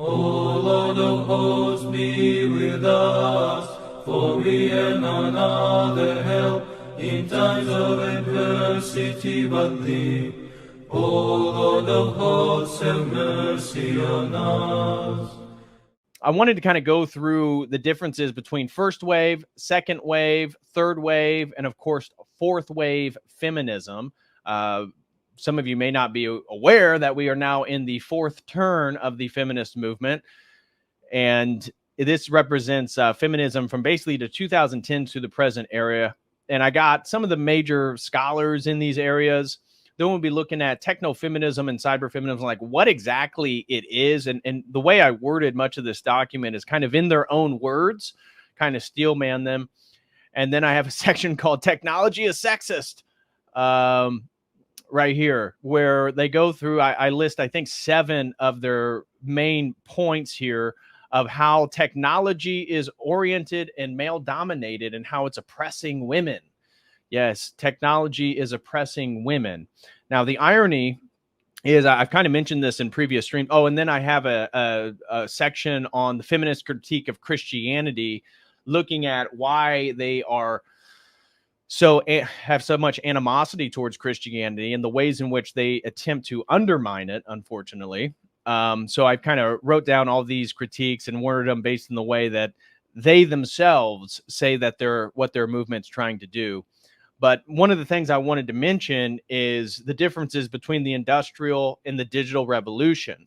O Lord of hosts, be with us, for we have none other help in times of adversity but Thee. O Lord of hosts, have mercy on us. I wanted to kind of go through the differences between first wave, second wave, third wave, and of course, fourth wave feminism. Some of you may not be aware that we are now in the fourth turn of the feminist movement. And this represents feminism from basically the 2010s to the present era. And I got some of the major scholars in these areas. Then we'll be looking at technofeminism and cyberfeminism, like what exactly it is. And the way I worded much of this document is kind of in their own words, kind of steelman them. And then I have a section called Technology is Sexist right here, where they go through, I list, I think, 7 of their main points here of how technology is oriented and male dominated and how it's oppressing women. Yes, technology is oppressing women. Now, the irony is, I've kind of mentioned this in previous streams. Oh, and then I have a section on the feminist critique of Christianity, looking at why they are have so much animosity towards Christianity and the ways in which they attempt to undermine it, unfortunately. So I kind of wrote down all these critiques and worded them based on the way that they themselves say that what their movement's trying to do. But one of the things I wanted to mention is the differences between the industrial and the digital revolution.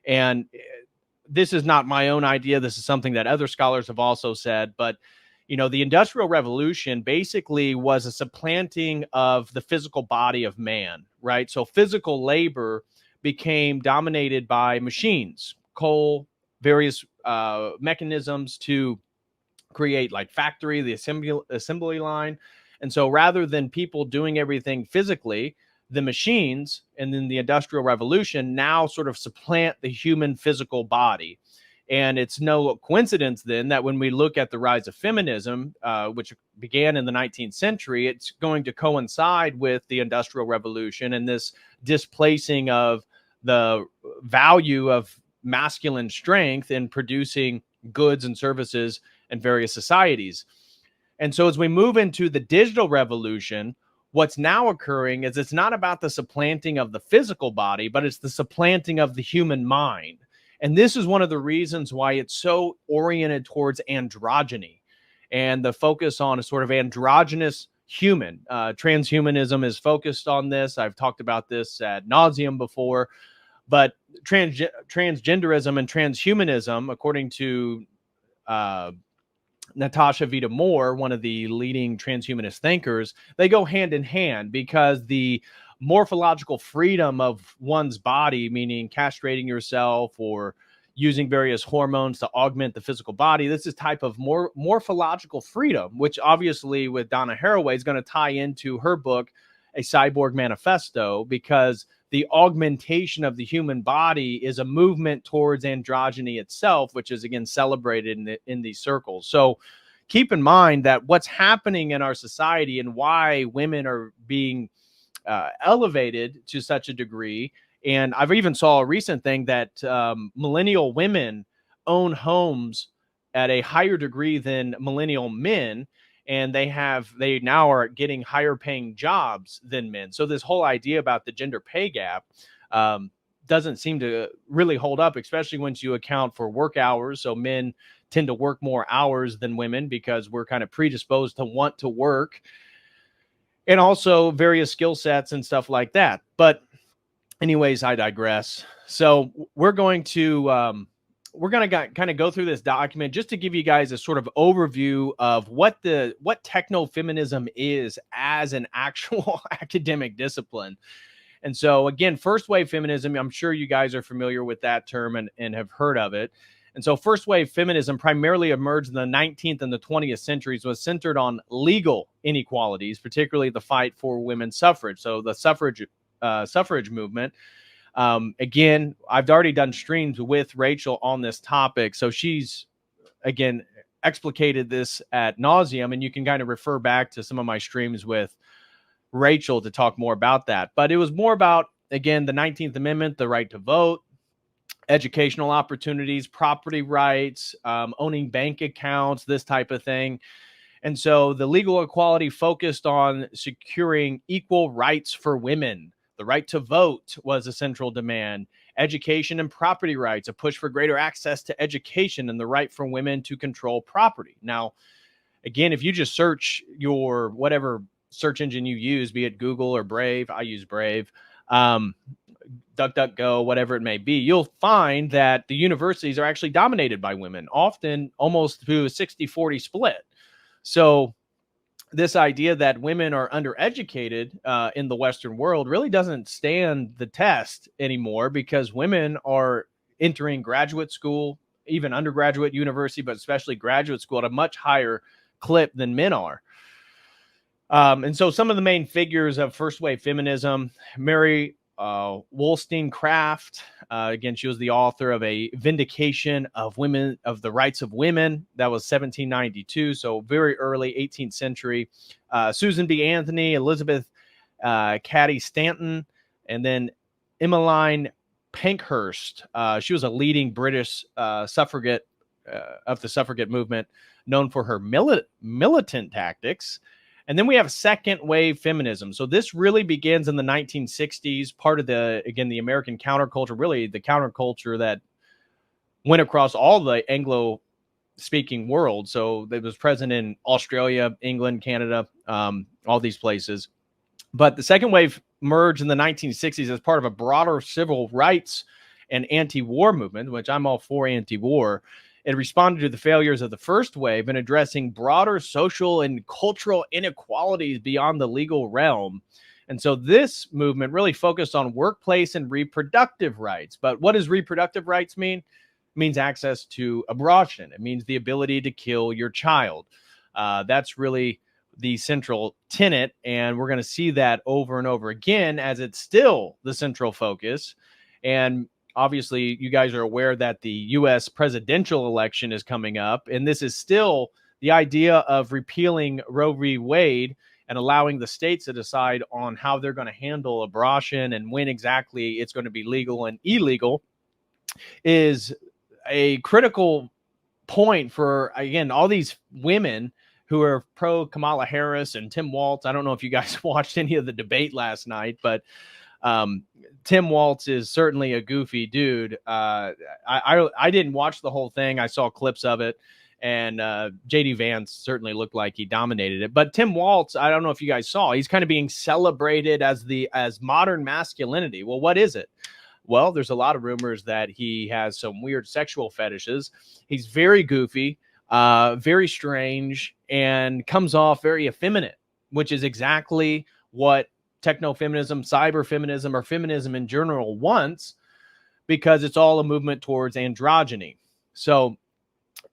And this is not my own idea. This is something that other scholars have also said. But, the Industrial Revolution basically was a supplanting of the physical body of man, right? So physical labor became dominated by machines, coal, various mechanisms to create like factory, the assembly line. And so rather than people doing everything physically, the machines and then the Industrial Revolution now sort of supplant the human physical body. And it's no coincidence then that when we look at the rise of feminism, which began in the 19th century, it's going to coincide with the Industrial Revolution and this displacing of the value of masculine strength in producing goods and services in various societies. And so as we move into the digital revolution, what's now occurring is it's not about the supplanting of the physical body, but it's the supplanting of the human mind. And this is one of the reasons why it's so oriented towards androgyny and the focus on a sort of androgynous human. Transhumanism is focused on this. I've talked about this ad nauseum before, but transgenderism and transhumanism, according to Natasha Vita-Moore, one of the leading transhumanist thinkers, they go hand in hand because the morphological freedom of one's body, meaning castrating yourself or using various hormones to augment the physical body, this is type of morphological freedom, which obviously with Donna Haraway is going to tie into her book, A Cyborg Manifesto, because the augmentation of the human body is a movement towards androgyny itself, which is again celebrated in these circles. So keep in mind that what's happening in our society and why women are being elevated to such a degree. And I've even saw a recent thing that millennial women own homes at a higher degree than millennial men. And they now are getting higher paying jobs than men. So this whole idea about the gender pay gap doesn't seem to really hold up, especially once you account for work hours. So men tend to work more hours than women because we're kind of predisposed to want to work, and also various skill sets and stuff like that. But anyways, I digress. So we're going to kind of go through this document just to give you guys a sort of overview of what technofeminism is as an actual academic discipline. And so again, first wave feminism, I'm sure you guys are familiar with that term and have heard of it. And so first wave feminism primarily emerged in the 19th and the 20th centuries, was centered on legal inequalities, particularly the fight for women's suffrage. So the suffrage movement. Again, I've already done streams with Rachel on this topic. So she's, again, explicated this ad nauseum, and you can kind of refer back to some of my streams with Rachel to talk more about that. But it was more about, again, the 19th Amendment, the right to vote, educational opportunities, property rights, owning bank accounts, this type of thing. And so the legal equality focused on securing equal rights for women. The right to vote was a central demand. Education and property rights, a push for greater access to education and the right for women to control property. Now, again, if you just search your whatever search engine you use, be it Google or Brave, I use Brave, DuckDuckGo, whatever it may be, you'll find that the universities are actually dominated by women, often almost to a 60-40 split. So this idea that women are undereducated in the Western world really doesn't stand the test anymore, because women are entering graduate school, even undergraduate university, but especially graduate school at a much higher clip than men are. And so some of the main figures of first wave feminism: Mary Wollstonecraft. Again, she was the author of A Vindication of Women, of the Rights of Women. That was 1792, so very early 18th century. Susan B. Anthony, Elizabeth Cady Stanton, and then Emmeline Pankhurst. She was a leading British suffragette of the suffragette movement, known for her militant tactics. And then we have second wave feminism. So this really begins in the 1960s, part of the American counterculture, really the counterculture that went across all the Anglo-speaking world. So it was present in Australia, England, Canada, all these places. But the second wave emerged in the 1960s as part of a broader civil rights and anti-war movement, which I'm all for anti-war. It responded to the failures of the first wave in addressing broader social and cultural inequalities beyond the legal realm. And so this movement really focused on workplace and reproductive rights. But what does reproductive rights mean? It means access to abortion. It means the ability to kill your child. That's really the central tenet. And we're going to see that over and over again, as it's still the central focus. And obviously, you guys are aware that the U.S. presidential election is coming up, and this is still the idea of repealing Roe v. Wade and allowing the states to decide on how they're going to handle abortion and when exactly it's going to be legal and illegal is a critical point for, again, all these women who are pro Kamala Harris and Tim Walz. I don't know if you guys watched any of the debate last night, but Tim Walz is certainly a goofy dude. I didn't watch the whole thing. I saw clips of it, and JD Vance certainly looked like he dominated it. But Tim Walz, I don't know if you guys saw, he's kind of being celebrated as modern masculinity. Well, what is it? Well, there's a lot of rumors that he has some weird sexual fetishes. He's very goofy, very strange, and comes off very effeminate, which is exactly what technofeminism, cyberfeminism, or feminism in general wants, because it's all a movement towards androgyny. So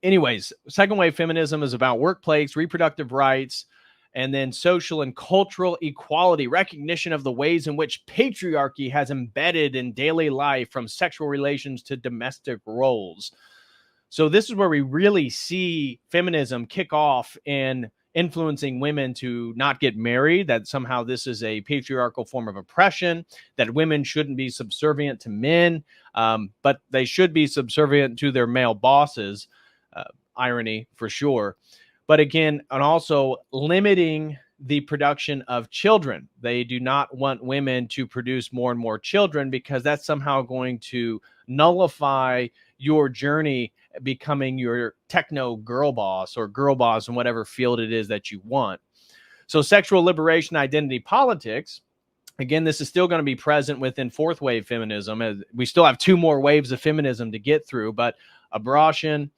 anyways, second wave feminism is about workplace, reproductive rights, and then social and cultural equality, recognition of the ways in which patriarchy has embedded in daily life, from sexual relations to domestic roles. So this is where we really see feminism kick off in influencing women to not get married, that somehow this is a patriarchal form of oppression, that women shouldn't be subservient to men, but they should be subservient to their male bosses. Irony for sure. But again, and also limiting the production of children. They do not want women to produce more and more children, because that's somehow going to nullify your journey becoming your techno girl boss or girl boss in whatever field it is that you want. So sexual liberation, identity politics. Again, this is still going to be present within fourth wave feminism, as we still have two more waves of feminism to get through, but abortion,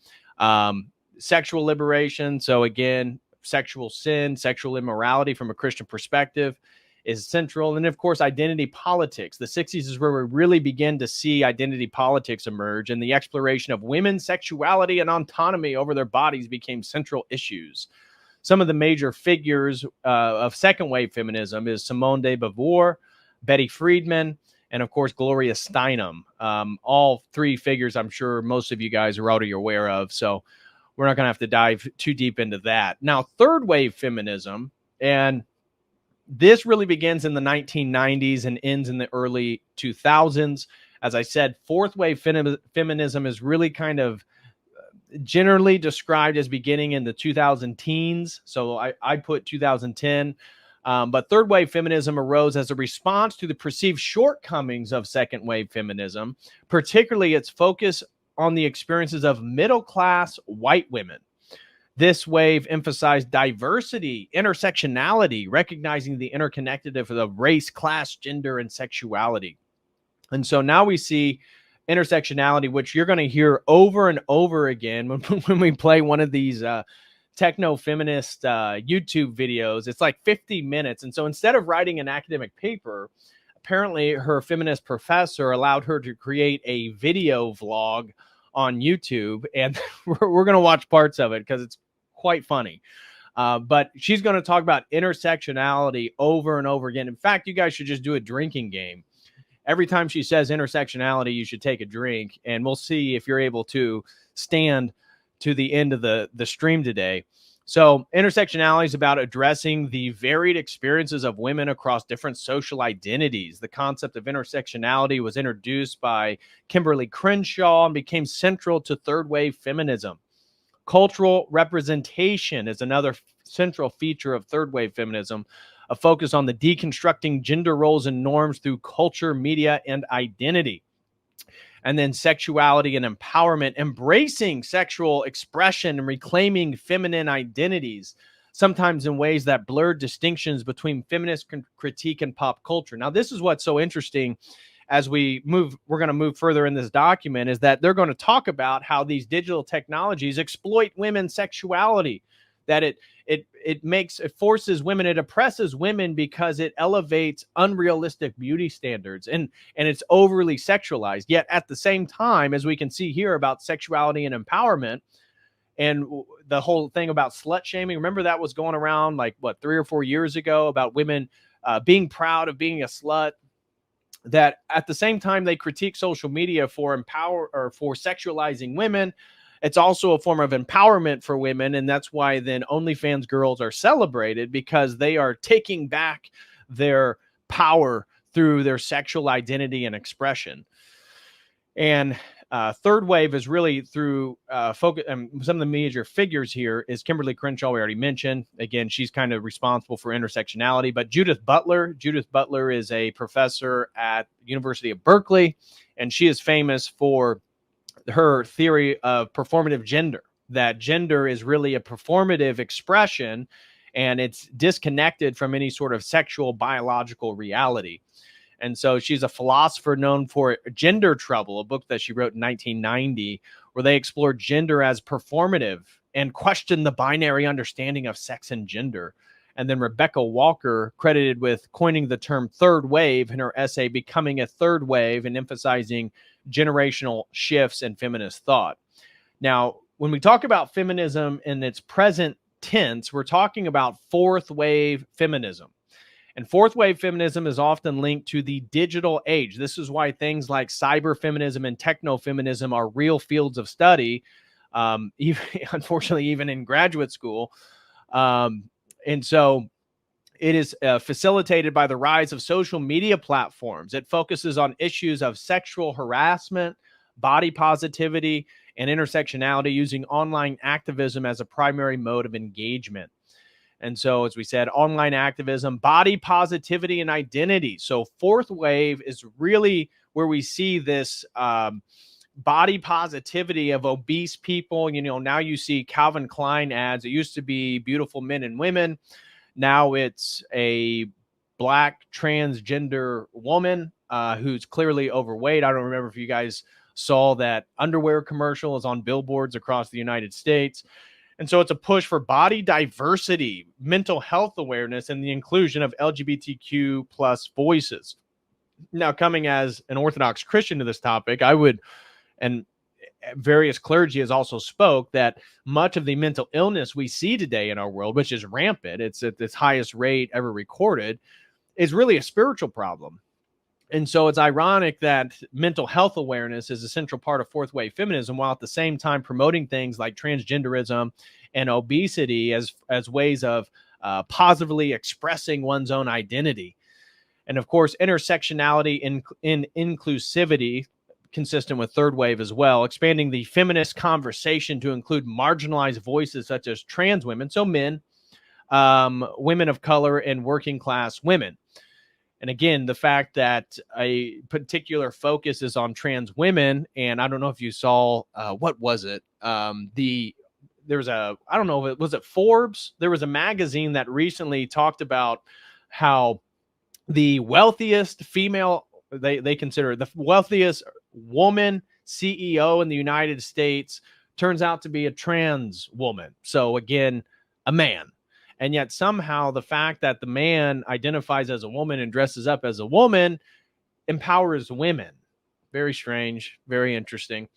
sexual liberation. So again, sexual sin, sexual immorality from a Christian perspective is central. And of course, identity politics. The 60s is where we really begin to see identity politics emerge, and the exploration of women's sexuality and autonomy over their bodies became central issues. Some of the major figures of second wave feminism is Simone de Beauvoir, Betty Friedan, and of course, Gloria Steinem. All three figures I'm sure most of you guys are already aware of, so we're not going to have to dive too deep into that. Now, third wave feminism, and this really begins in the 1990s and ends in the early 2000s As I said, fourth wave feminism is really kind of generally described as beginning in the 2000 teens. So I put 2010. But third wave feminism arose as a response to the perceived shortcomings of second wave feminism, particularly its focus on the experiences of middle-class white women. This wave emphasized diversity, intersectionality, recognizing the interconnectedness of race, class, gender, and sexuality. And so now we see intersectionality, which you're going to hear over and over again when we play one of these techno-feminist YouTube videos. It's like 50 minutes. And so instead of writing an academic paper, apparently her feminist professor allowed her to create a video vlog on YouTube. And we're going to watch parts of it because it's quite funny. But she's going to talk about intersectionality over and over again. In fact, you guys should just do a drinking game. Every time she says intersectionality, you should take a drink, and we'll see if you're able to stand to the end of the stream today. So intersectionality is about addressing the varied experiences of women across different social identities. The concept of intersectionality was introduced by Kimberly Crenshaw and became central to third wave feminism. Cultural representation is another central feature of third wave feminism, a focus on the deconstructing gender roles and norms through culture, media, and identity. And then sexuality and empowerment, embracing sexual expression and reclaiming feminine identities, sometimes in ways that blurred distinctions between feminist critique and pop culture. Now, this is what's so interesting as we're going to move further in this document, is that they're going to talk about how these digital technologies exploit women's sexuality, that it forces women, it oppresses women because it elevates unrealistic beauty standards and it's overly sexualized. Yet at the same time, as we can see here about sexuality and empowerment and the whole thing about slut shaming, remember that was going around like 3 or 4 years ago about women being proud of being a slut, that at the same time they critique social media for sexualizing women. It's also a form of empowerment for women, and that's why then OnlyFans girls are celebrated, because they are taking back their power through their sexual identity and expression. And third wave is really through focus. And some of the major figures here is Kimberly Crenshaw, we already mentioned. Again, she's kind of responsible for intersectionality. But Judith Butler is a professor at the University of Berkeley, and she is famous for her theory of performative gender, that gender is really a performative expression and it's disconnected from any sort of sexual biological reality. And so she's a philosopher known for Gender Trouble, a book that she wrote in 1990, where they explored gender as performative and questioned the binary understanding of sex and gender. And then Rebecca Walker, credited with coining the term third wave in her essay, Becoming a Third Wave, and emphasizing generational shifts in feminist thought. Now, when we talk about feminism in its present tense, we're talking about fourth wave feminism. And fourth wave feminism is often linked to the digital age. This is why things like cyberfeminism and technofeminism are real fields of study, unfortunately, even in graduate school. And so it is facilitated by the rise of social media platforms. It focuses on issues of sexual harassment, body positivity, and intersectionality, using online activism as a primary mode of engagement. And so, as we said, online activism, body positivity, and identity. So fourth wave is really where we see this body positivity of obese people. You know, now you see Calvin Klein ads. It used to be beautiful men and women. Now it's a Black transgender woman who's clearly overweight. I don't remember if you guys saw that underwear commercial is on billboards across the United States. And so it's a push for body diversity, mental health awareness, and the inclusion of LGBTQ plus voices. Now, coming as an Orthodox Christian to this topic, I would, and various clergy has also spoke, that much of the mental illness we see today in our world, which is rampant, it's at its highest rate ever recorded, is really a spiritual problem. And so it's ironic that mental health awareness is a central part of fourth wave feminism, while at the same time promoting things like transgenderism and obesity as ways of positively expressing one's own identity. And of course, intersectionality in inclusivity consistent with third wave as well, expanding the feminist conversation to include marginalized voices such as trans women, so men, women of color, and working class women. And again, the fact that a particular focus is on trans women, and I don't know if you saw, what was it? There was a, I don't know, was it Forbes? There was a magazine that recently talked about how the wealthiest female, they consider the wealthiest woman CEO in the United States turns out to be a trans woman. So again, a man. And yet somehow the fact that the man identifies as a woman and dresses up as a woman empowers women. Very strange, very interesting.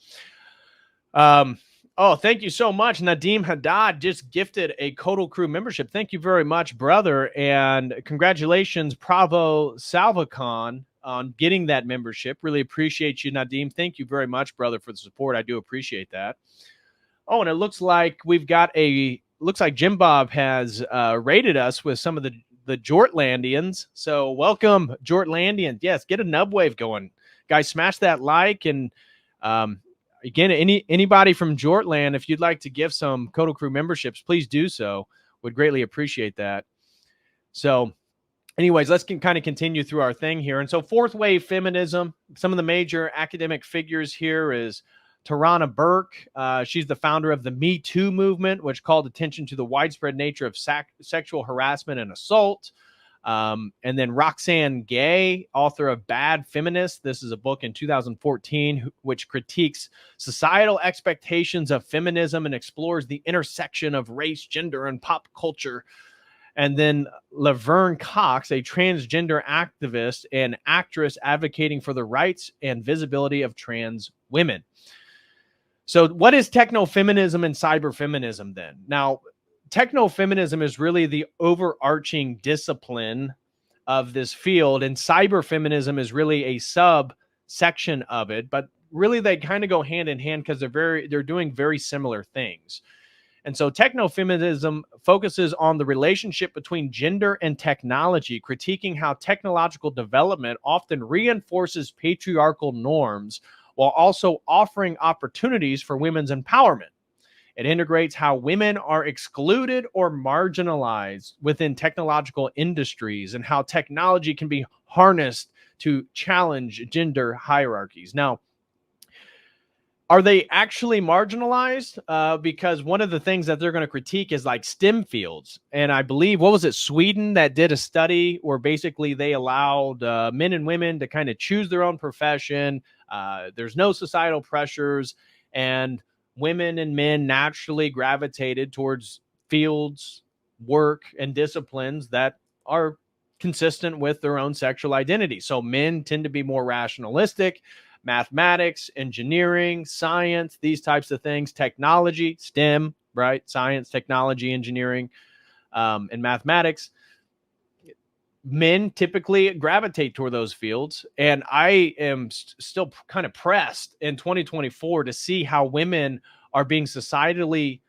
Oh, thank you so much. Nadim Haddad just gifted a Codal Crew membership. Thank you very much, brother. And congratulations, Bravo Salvacon, on getting that membership. Really appreciate you, Nadim. Thank you very much, brother, for the support. I do appreciate that. Oh, and it looks like we've got looks like Jim Bob has rated us with some of the Jortlandians. So welcome, Jortlandians. Yes, get a nub wave going. Guys, smash that like. And again, anybody from Jortland, if you'd like to give some Codal Crew memberships, please do so. Would greatly appreciate that. So anyways, let's kind of continue through our thing here. And so fourth wave feminism, some of the major academic figures here is Tarana Burke. She's the founder of the Me Too movement, which called attention to the widespread nature of sexual harassment and assault. And then Roxane Gay, author of Bad Feminist. This is a book in 2014, which critiques societal expectations of feminism and explores the intersection of race, gender, and pop culture. And then Laverne Cox, a transgender activist and actress advocating for the rights and visibility of trans women. So what is technofeminism and cyberfeminism then? Now, technofeminism is really the overarching discipline of this field, and cyberfeminism is really a subsection of it, but really they kind of go hand in hand because they're doing very similar things. And so technofeminism focuses on the relationship between gender and technology, critiquing how technological development often reinforces patriarchal norms while also offering opportunities for women's empowerment. It integrates how women are excluded or marginalized within technological industries and how technology can be harnessed to challenge gender hierarchies. Now, are they actually marginalized? Because one of the things that they're going to critique is like STEM fields. And I believe, what was it, Sweden that did a study where basically they allowed men and women to kind of choose their own profession. There's no societal pressures, and women and men naturally gravitated towards fields, work, and disciplines that are consistent with their own sexual identity. So men tend to be more rationalistic. Mathematics, engineering, science, these types of things, technology, STEM, right? Science, technology, engineering, and mathematics. Men typically gravitate toward those fields. And I am still kind of pressed in 2024 to see how women are being societally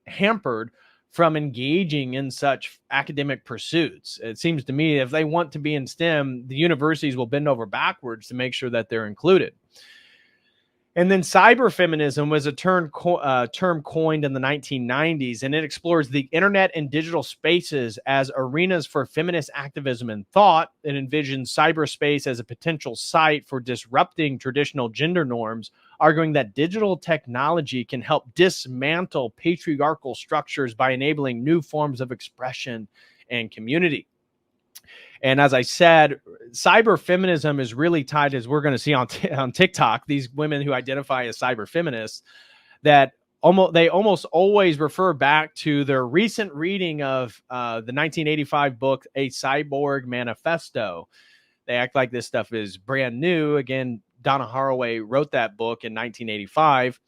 hampered from engaging in such academic pursuits. It seems to me if they want to be in STEM, the universities will bend over backwards to make sure that they're included. And then cyberfeminism was a term coined in the 1990s, and it explores the internet and digital spaces as arenas for feminist activism and thought. It envisions cyberspace as a potential site for disrupting traditional gender norms, arguing that digital technology can help dismantle patriarchal structures by enabling new forms of expression and community. And as I said, cyberfeminism is really tied, as we're going to see on TikTok, these women who identify as cyberfeminists, that they almost always refer back to their recent reading of the 1985 book, A Cyborg Manifesto. They act like this stuff is brand new. Again, Donna Haraway wrote that book in 1985.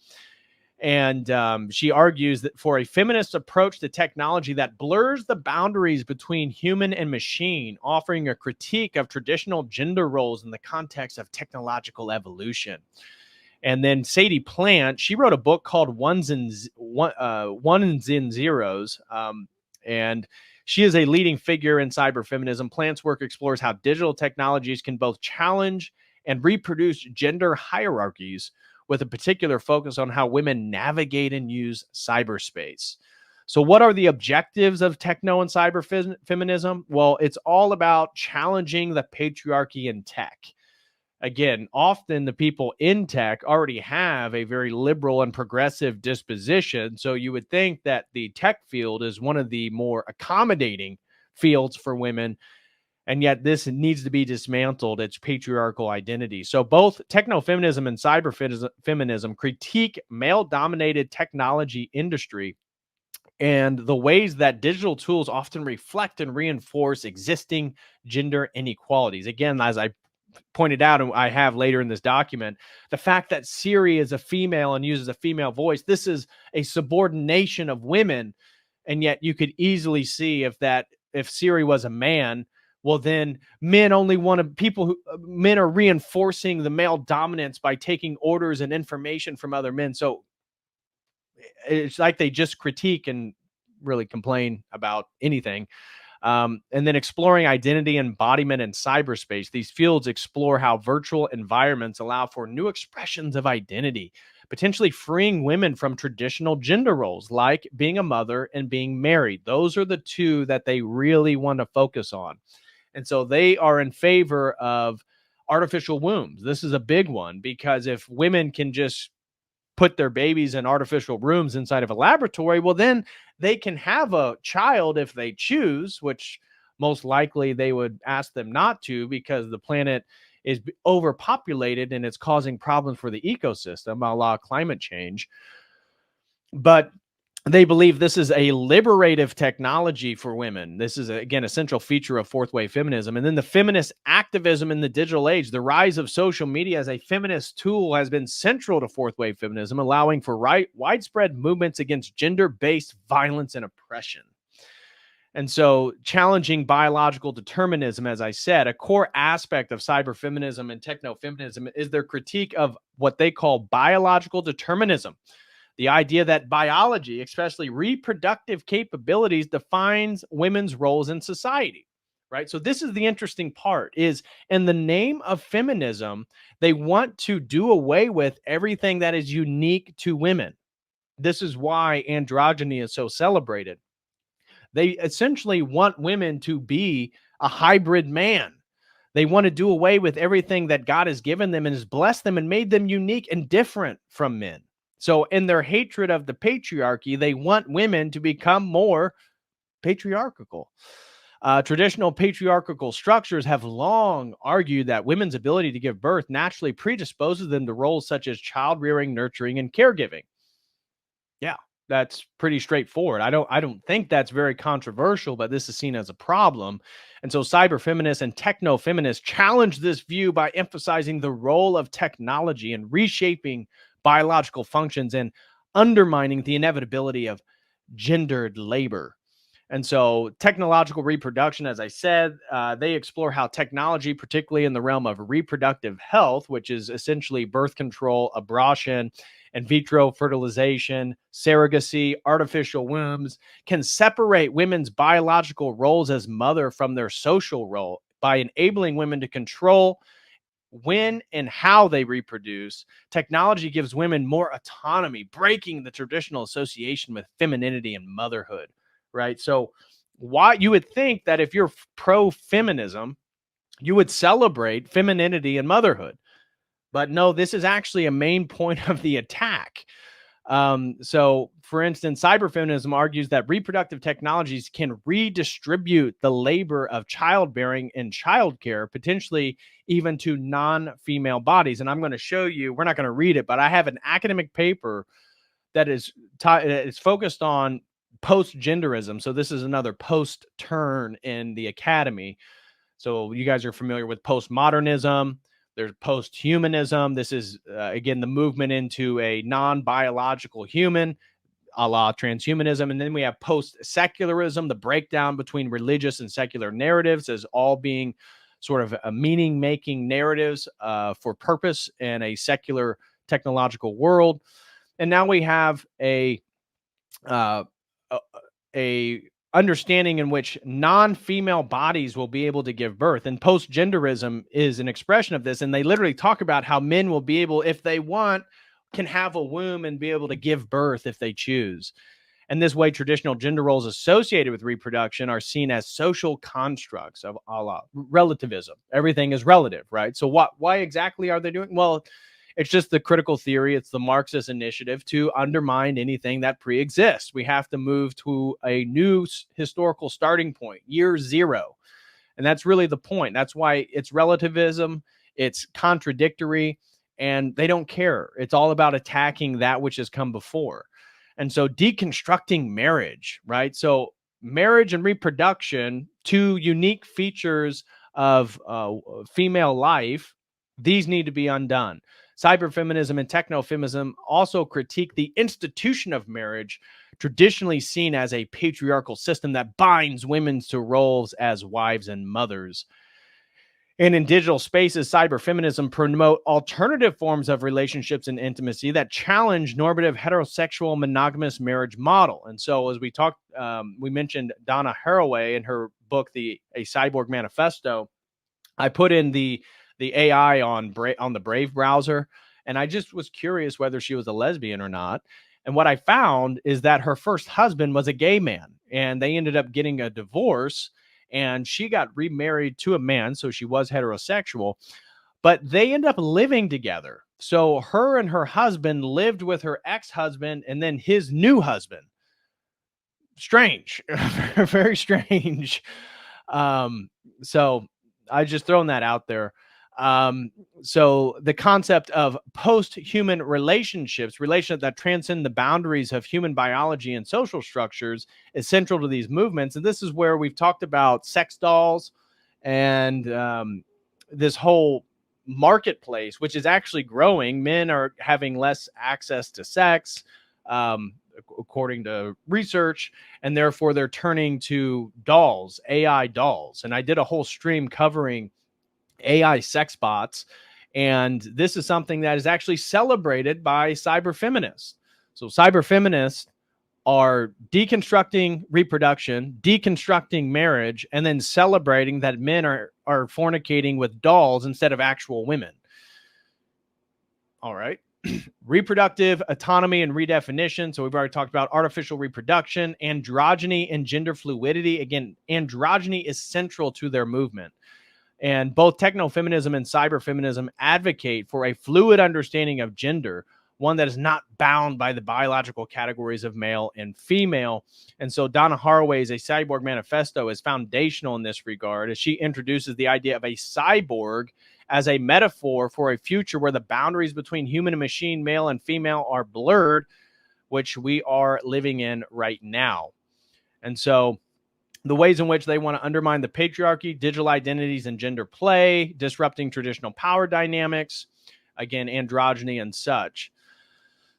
And she argues that for a feminist approach to technology that blurs the boundaries between human and machine, offering a critique of traditional gender roles in the context of technological evolution. And then Sadie Plant, she wrote a book called Ones and Zeros. And she is a leading figure in cyberfeminism. Plant's work explores how digital technologies can both challenge and reproduce gender hierarchies with a particular focus on how women navigate and use cyberspace. So, what are the objectives of techno and cyber feminism? Well, it's all about challenging the patriarchy in tech. Again, often the people in tech already have a very liberal and progressive disposition. So, you would think that the tech field is one of the more accommodating fields for women. And yet, this needs to be dismantled, its patriarchal identity. So, both techno-feminism and cyber-feminism critique male-dominated technology industry and the ways that digital tools often reflect and reinforce existing gender inequalities. Again, as I pointed out, and I have later in this document, the fact that Siri is a female and uses a female voice, this is a subordination of women. And yet you could easily see if Siri was a man, well, then men only want to, men are reinforcing the male dominance by taking orders and information from other men. So it's like they just critique and really complain about anything. And then exploring identity, embodiment, and cyberspace. These fields explore how virtual environments allow for new expressions of identity, potentially freeing women from traditional gender roles like being a mother and being married. Those are the two that they really want to focus on. And so they are in favor of artificial wombs. This is a big one because if women can just put their babies in artificial rooms inside of a laboratory, well, then they can have a child if they choose, which most likely they would ask them not to because the planet is overpopulated and it's causing problems for the ecosystem, a la climate change. But they believe this is a liberative technology for women. This is, again, a central feature of fourth wave feminism. And then the feminist activism in the digital age, the rise of social media as a feminist tool has been central to fourth wave feminism, allowing for widespread movements against gender-based violence and oppression. And so challenging biological determinism, as I said, a core aspect of cyberfeminism and technofeminism is their critique of what they call biological determinism. The idea that biology, especially reproductive capabilities, defines women's roles in society, right? So this is the interesting part is in the name of feminism, they want to do away with everything that is unique to women. This is why androgyny is so celebrated. They essentially want women to be a hybrid man. They want to do away with everything that God has given them and has blessed them and made them unique and different from men. So in their hatred of the patriarchy, they want women to become more patriarchal. Traditional patriarchal structures have long argued that women's ability to give birth naturally predisposes them to roles such as child rearing, nurturing, and caregiving. Yeah, that's pretty straightforward. I don't think that's very controversial, but this is seen as a problem. And so cyberfeminists and techno-feminists challenge this view by emphasizing the role of technology and reshaping biological functions and undermining the inevitability of gendered labor. And so technological reproduction, as I said, they explore how technology, particularly in the realm of reproductive health, which is essentially birth control, abortion, in vitro fertilization, surrogacy, artificial wombs, can separate women's biological roles as mother from their social role by enabling women to control when and how they reproduce. Technology gives women more autonomy, breaking the traditional association with femininity and motherhood, right? So why you would think that if you're pro-feminism, you would celebrate femininity and motherhood. But no, this is actually a main point of the attack. So, for instance, cyberfeminism argues that reproductive technologies can redistribute the labor of childbearing and childcare, potentially even to non-female bodies. And I'm going to show you, we're not going to read it, but I have an academic paper that is focused on post-genderism. So this is another post-turn in the academy. So you guys are familiar with postmodernism. There's posthumanism. This is, again, the movement into a non-biological human, a la transhumanism. And then we have post-secularism, the breakdown between religious and secular narratives as all being sort of a meaning-making narratives for purpose in a secular technological world. And now we have a understanding in which non-female bodies will be able to give birth. And post-genderism is an expression of this. And they literally talk about how men will be able, if they want, can have a womb and be able to give birth if they choose. And this way, traditional gender roles associated with reproduction are seen as social constructs of a la relativism. Everything is relative, right? So why exactly are they doing? Well, it's just the critical theory. It's the Marxist initiative to undermine anything that pre-exists. We have to move to a new historical starting point, year zero. And that's really the point. That's why it's relativism. It's contradictory, and they don't care. It's all about attacking that which has come before. And so deconstructing marriage, right? So marriage and reproduction, two unique features of female life, these need to be undone. Cyberfeminism and Technofeminism also critique the institution of marriage, traditionally seen as a patriarchal system that binds women to roles as wives and mothers. And in digital spaces, cyberfeminism promote alternative forms of relationships and intimacy that challenge normative heterosexual monogamous marriage model. And so, as we talked, we mentioned Donna Haraway in her book, A Cyborg Manifesto. I put in the AI on the Brave browser, and I just was curious whether she was a lesbian or not. And what I found is that her first husband was a gay man, and they ended up getting a divorce, and she got remarried to a man, so she was heterosexual, but they ended up living together. So her and her husband lived with her ex-husband and then his new husband. Strange, very strange. So I just thrown that out there. So the concept of post-human relationships that transcend the boundaries of human biology and social structures is central to these movements. And this is where we've talked about sex dolls and this whole marketplace, which is actually growing. Men are having less access to sex, according to research, and therefore they're turning to dolls, AI dolls. And I did a whole stream covering AI sex bots. And this is something that is actually celebrated by cyberfeminists. So cyberfeminists are deconstructing reproduction, deconstructing marriage, and then celebrating that men are fornicating with dolls instead of actual women. All right. Reproductive autonomy and redefinition. So we've already talked about artificial reproduction, androgyny, and gender fluidity. Again, androgyny is central to their movement. And both technofeminism and cyberfeminism advocate for a fluid understanding of gender, one that is not bound by the biological categories of male and female. And so Donna Haraway's A Cyborg Manifesto is foundational in this regard, as she introduces the idea of a cyborg as a metaphor for a future where the boundaries between human and machine, male and female, are blurred, which we are living in right now. And so the ways in which they want to undermine the patriarchy, digital identities, and gender play, disrupting traditional power dynamics, again, androgyny and such.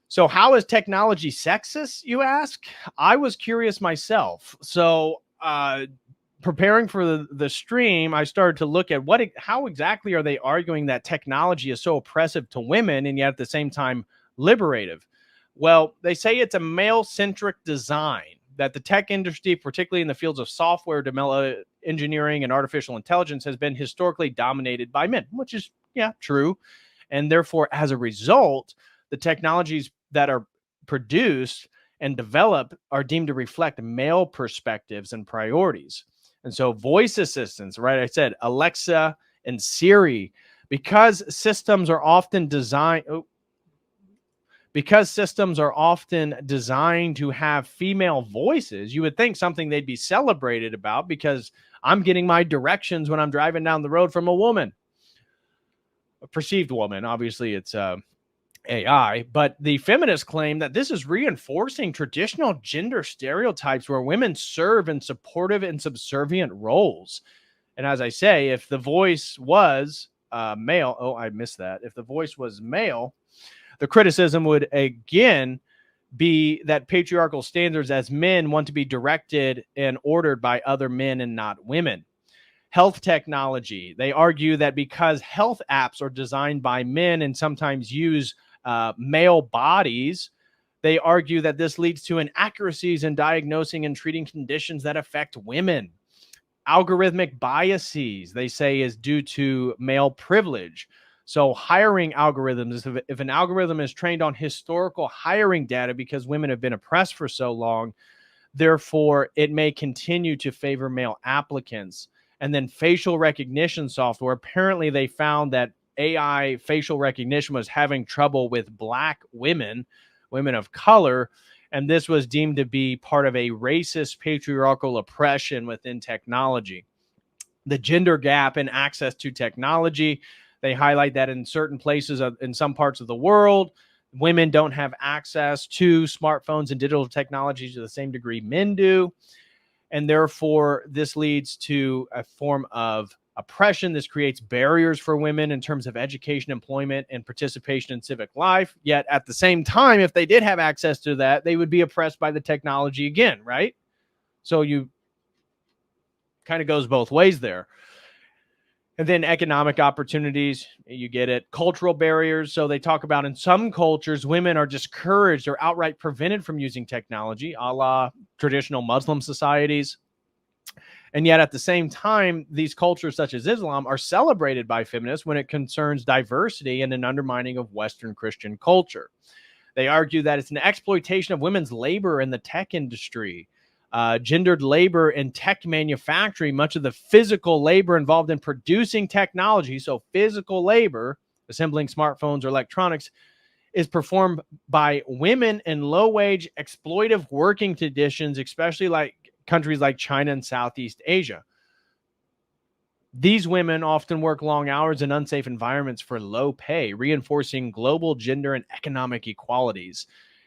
So how is technology sexist, you ask? I was curious myself. So preparing for the stream, I started to look at how exactly are they arguing that technology is so oppressive to women and yet at the same time liberative? Well, they say it's a male-centric design, that the tech industry, particularly in the fields of software development, engineering, and artificial intelligence, has been historically dominated by men, which is, yeah, true. And therefore, as a result, the technologies that are produced and developed are deemed to reflect male perspectives and priorities. And so voice assistants, right? I said Alexa and Siri, because systems are often designed to have female voices, you would think something they'd be celebrated about, because I'm getting my directions when I'm driving down the road from a woman, a perceived woman. Obviously, it's AI, but the feminists claim that this is reinforcing traditional gender stereotypes where women serve in supportive and subservient roles. And as I say, if the voice was male, I missed that. If the voice was male, the criticism would again be that patriarchal standards as men want to be directed and ordered by other men and not women. Health technology. They argue that because health apps are designed by men and sometimes use male bodies, They argue that this leads to inaccuracies in diagnosing and treating conditions that affect women. Algorithmic biases, they say, is due to male privilege. So hiring algorithms, if an algorithm is trained on historical hiring data because women have been oppressed for so long, therefore it may continue to favor male applicants. And then facial recognition software, apparently they found that AI facial recognition was having trouble with Black women, women of color, and this was deemed to be part of a racist patriarchal oppression within technology. The gender gap in access to technology, they highlight that in certain places, in some parts of the world, women don't have access to smartphones and digital technologies to the same degree men do. And therefore, this leads to a form of oppression. This creates barriers for women in terms of education, employment, and participation in civic life. Yet at the same time, if they did have access to that, they would be oppressed by the technology again, right? So you kind of goes both ways there. And then economic opportunities, you get it. Cultural barriers. So they talk about in some cultures, women are discouraged or outright prevented from using technology, a la traditional Muslim societies. And yet at the same time, these cultures such as Islam are celebrated by feminists when it concerns diversity and an undermining of Western Christian culture. They argue that it's an exploitation of women's labor in the tech industry. Gendered labor in tech manufacturing, much of the physical labor involved in producing technology, so physical labor, assembling smartphones or electronics, is performed by women in low-wage, exploitive working conditions, especially like countries like China and Southeast Asia. These women often work long hours in unsafe environments for low pay, reinforcing global gender and economic equalities.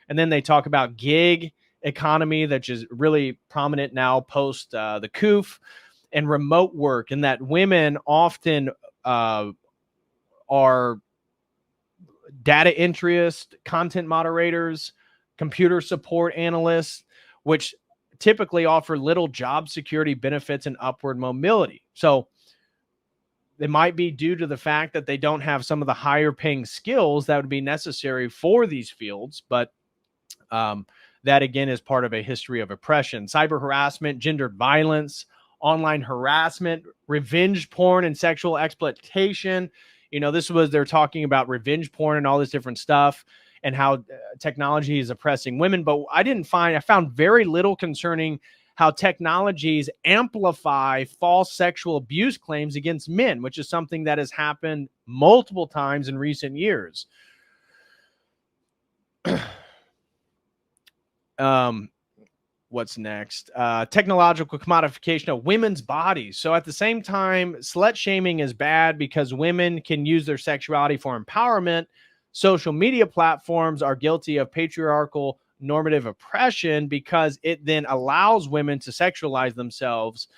And then they talk about gig economy, that is really prominent now post the coup, and remote work, and that women often are data entryists, content moderators, computer support analysts, which typically offer little job security, benefits, and upward mobility. So it might be due to the fact that they don't have some of the higher paying skills that would be necessary for these fields, but that again is part of a history of oppression. Cyber harassment, gendered violence, online harassment, revenge porn, and sexual exploitation. You know, they're talking about revenge porn and all this different stuff and how technology is oppressing women. But I found very little concerning how technologies amplify false sexual abuse claims against men, which is something that has happened multiple times in recent years. What's next? Technological commodification of women's bodies. So at the same time, slut shaming is bad because women can use their sexuality for empowerment. Social media platforms are guilty of patriarchal normative oppression because it then allows women to sexualize themselves,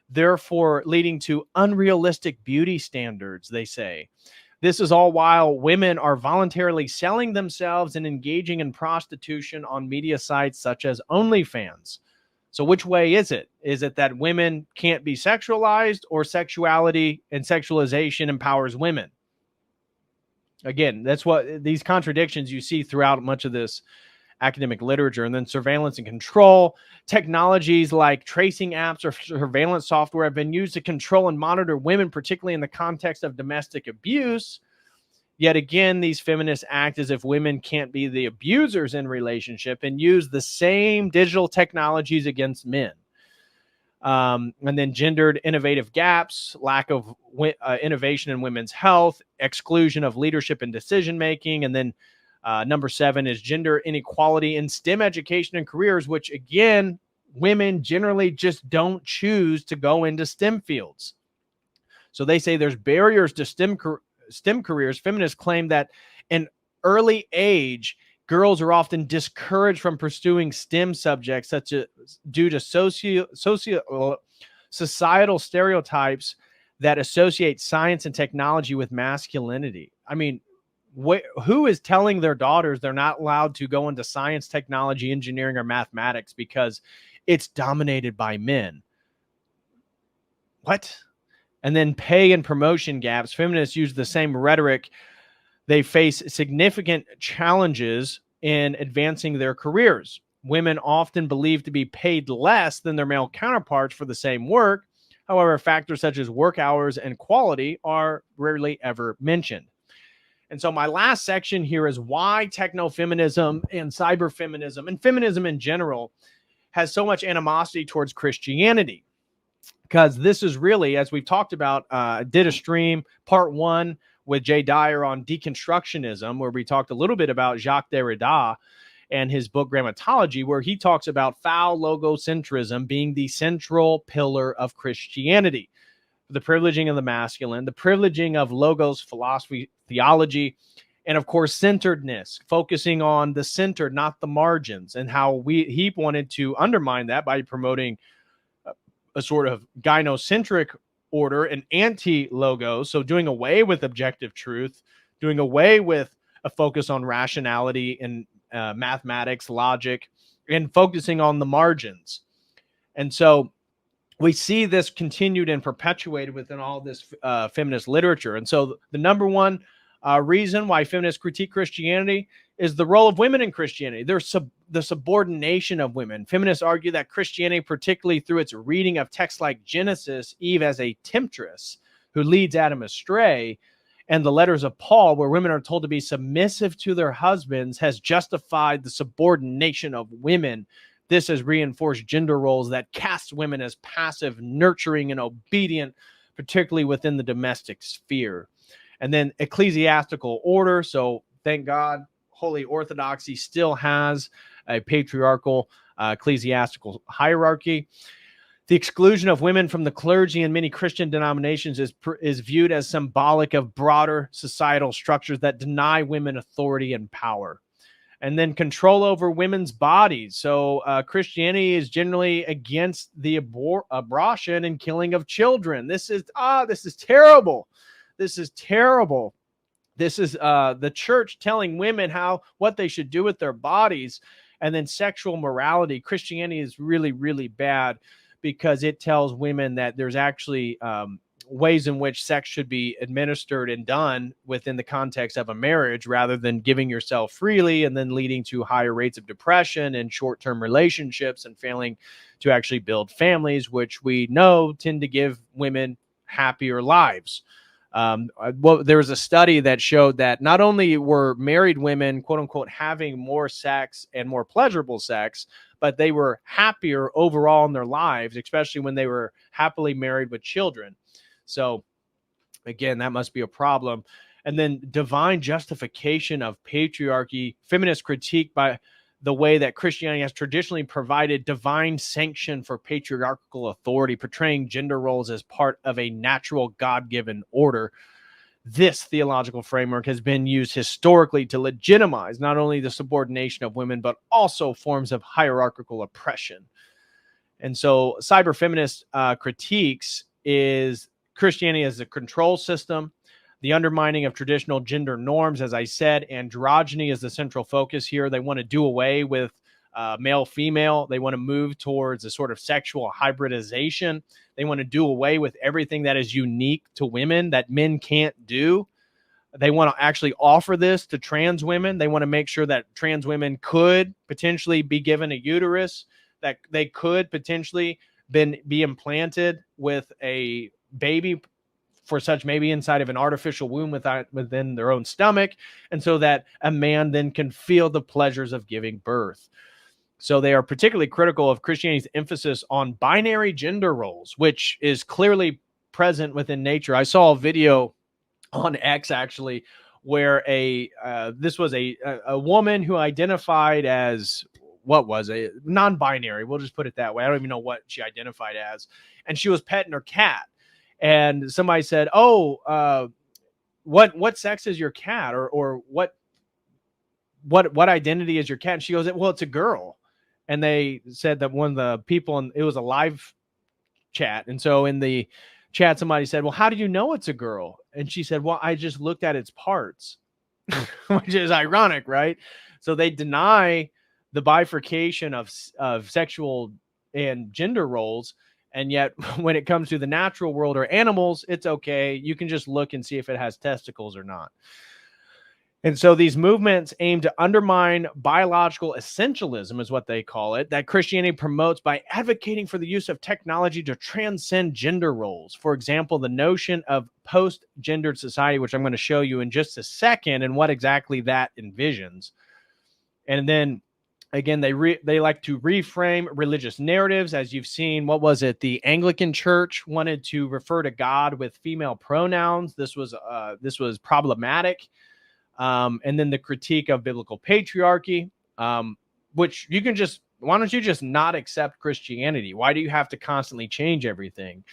therefore leading to unrealistic beauty standards, they say. This is all while women are voluntarily selling themselves and engaging in prostitution on media sites such as OnlyFans. So which way is it? Is it that women can't be sexualized, or sexuality and sexualization empowers women? Again, that's what these contradictions you see throughout much of this academic literature. And then surveillance and control. Technologies like tracing apps or surveillance software have been used to control and monitor women, particularly in the context of domestic abuse. Yet again, these feminists act as if women can't be the abusers in relationship and use the same digital technologies against men. And then gendered innovative gaps, lack of innovation in women's health, exclusion of leadership and decision-making, and then number 7 is gender inequality in STEM education and careers, which again, women generally just don't choose to go into STEM fields. So they say there's barriers to STEM careers. Feminists claim that in early age, girls are often discouraged from pursuing STEM subjects such as due to societal stereotypes that associate science and technology with masculinity. I mean, who is telling their daughters they're not allowed to go into science, technology, engineering, or mathematics because it's dominated by men? What? And then pay and promotion gaps. Feminists use the same rhetoric. They face significant challenges in advancing their careers. Women often believed to be paid less than their male counterparts for the same work. However, factors such as work hours and quality are rarely ever mentioned. And so my last section here is why technofeminism and cyberfeminism and feminism in general has so much animosity towards Christianity. Because this is really, as we've talked about, did a stream, part 1 with Jay Dyer on deconstructionism, where we talked a little bit about Jacques Derrida and his book Grammatology, where he talks about foul logocentrism being the central pillar of Christianity. The privileging of the masculine, the privileging of logos, philosophy, theology, and of course, centeredness, focusing on the center, not the margins, and how he wanted to undermine that by promoting a sort of gynocentric order, an anti-logo, so doing away with objective truth, doing away with a focus on rationality and mathematics, logic, and focusing on the margins. And so we see this continued and perpetuated within all this feminist literature. And so the number one reason why feminists critique Christianity is the role of women in Christianity. There's the subordination of women. Feminists argue that Christianity, particularly through its reading of texts like Genesis, Eve as a temptress who leads Adam astray, and the letters of Paul, where women are told to be submissive to their husbands, has justified the subordination of women. This has reinforced gender roles that cast women as passive, nurturing, and obedient, particularly within the domestic sphere. And then ecclesiastical order. So thank God, Holy Orthodoxy still has a patriarchal ecclesiastical hierarchy. The exclusion of women from the clergy in many Christian denominations is viewed as symbolic of broader societal structures that deny women authority and power. And then control over women's bodies. So Christianity is generally against the abortion and killing of children. This is terrible. This is terrible. This is the church telling women what they should do with their bodies. And then sexual morality. Christianity is really, really bad because it tells women that there's actually ways in which sex should be administered and done within the context of a marriage, rather than giving yourself freely and then leading to higher rates of depression and short-term relationships and failing to actually build families, which we know tend to give women happier lives. There was a study that showed that not only were married women, quote unquote, having more sex and more pleasurable sex, but they were happier overall in their lives, especially when they were happily married with children. So again, that must be a problem. And then divine justification of patriarchy, feminist critique by the way that Christianity has traditionally provided divine sanction for patriarchal authority, portraying gender roles as part of a natural God-given order. This theological framework has been used historically to legitimize not only the subordination of women, but also forms of hierarchical oppression. And so cyberfeminist critiques is Christianity as a control system, the undermining of traditional gender norms. As I said, androgyny is the central focus here. They want to do away with male-female. They want to move towards a sort of sexual hybridization. They want to do away with everything that is unique to women that men can't do. They want to actually offer this to trans women. They want to make sure that trans women could potentially be given a uterus, that they could potentially be implanted with a baby for such maybe inside of an artificial womb within their own stomach, and so that a man then can feel the pleasures of giving birth. So they are particularly critical of Christianity's emphasis on binary gender roles, which is clearly present within nature. I saw a video on X actually where this was a woman who identified as, what was a non-binary, we'll just put it that way. I don't even know what she identified as, and she was petting her cat. And somebody said, "Oh, what sex is your cat, or what identity is your cat?" And she goes, "Well, it's a girl." And they said that one of the people, and it was a live chat, and so in the chat, somebody said, "Well, how do you know it's a girl?" And she said, "Well, I just looked at its parts," which is ironic, right? So they deny the bifurcation of sexual and gender roles. And yet when it comes to the natural world or animals, it's okay. You can just look and see if it has testicles or not. And so these movements aim to undermine biological essentialism, is what they call it, that Christianity promotes by advocating for the use of technology to transcend gender roles. For example, the notion of post-gendered society, which I'm going to show you in just a second, and what exactly that envisions. And then again, they like to reframe religious narratives, as you've seen. What was it? The Anglican Church wanted to refer to God with female pronouns. This was problematic. And then the critique of biblical patriarchy, which you can just, why don't you just not accept Christianity? Why do you have to constantly change everything?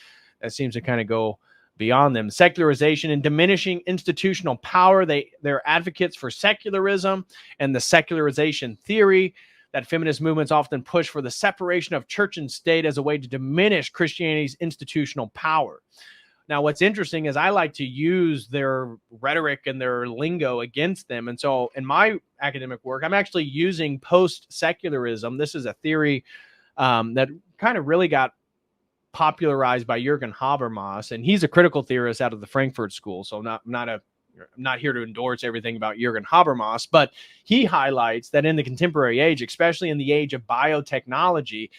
That seems to kind of go beyond them. Secularization and diminishing institutional power. They're advocates for secularism and the secularization theory that feminist movements often push for the separation of church and state as a way to diminish Christianity's institutional power. Now, what's interesting is I like to use their rhetoric and their lingo against them. And so in my academic work, I'm actually using post-secularism. This is a theory that kind of really got popularized by Jürgen Habermas, and he's a critical theorist out of the Frankfurt School. So I'm not here to endorse everything about Jürgen Habermas, but he highlights that in the contemporary age, especially in the age of biotechnology,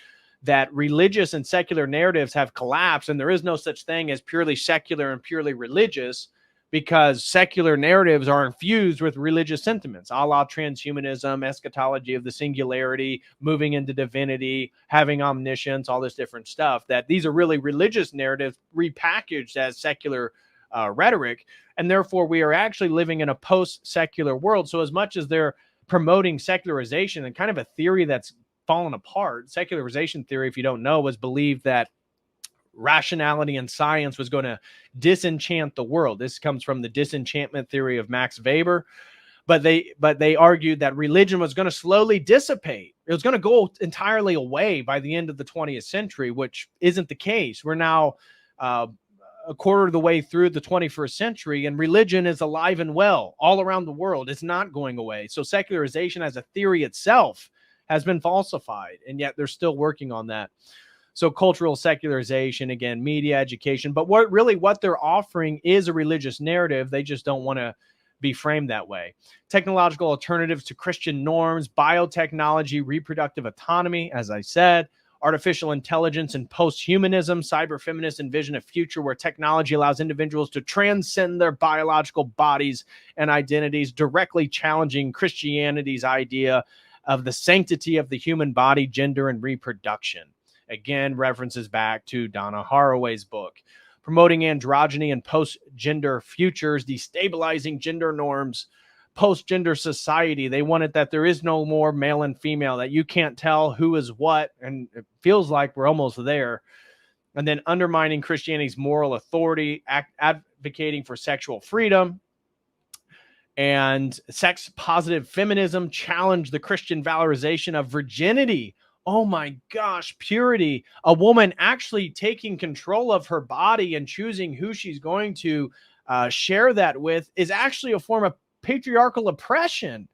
that religious and secular narratives have collapsed, and there is no such thing as purely secular and purely religious, because secular narratives are infused with religious sentiments, a la transhumanism, eschatology of the singularity, moving into divinity, having omniscience, all this different stuff, that these are really religious narratives repackaged as secular rhetoric. And therefore, we are actually living in a post-secular world. So as much as they're promoting secularization and kind of a theory that's fallen apart, secularization theory, if you don't know, was believed that rationality and science was going to disenchant the world. This comes from the disenchantment theory of Max Weber. But they argued that religion was going to slowly dissipate. It was going to go entirely away by the end of the 20th century, which isn't the case. We're now a quarter of the way through the 21st century, and religion is alive and well all around the world. It's not going away. So secularization as a theory itself has been falsified, and yet they're still working on that. So cultural secularization, again, media, education, but what they're offering is a religious narrative. They just don't want to be framed that way. Technological alternatives to Christian norms, biotechnology, reproductive autonomy, as I said, artificial intelligence and posthumanism. Cyberfeminists envision a future where technology allows individuals to transcend their biological bodies and identities, directly challenging Christianity's idea of the sanctity of the human body, gender, and reproduction. Again, references back to Donna Haraway's book. Promoting androgyny and post-gender futures, destabilizing gender norms, post-gender society. They wanted that there is no more male and female, that you can't tell who is what, and it feels like we're almost there. And then undermining Christianity's moral authority, advocating for sexual freedom, and sex-positive feminism challenged the Christian valorization of virginity. Oh my gosh, purity. A woman actually taking control of her body and choosing who she's going to share that with is actually a form of patriarchal oppression.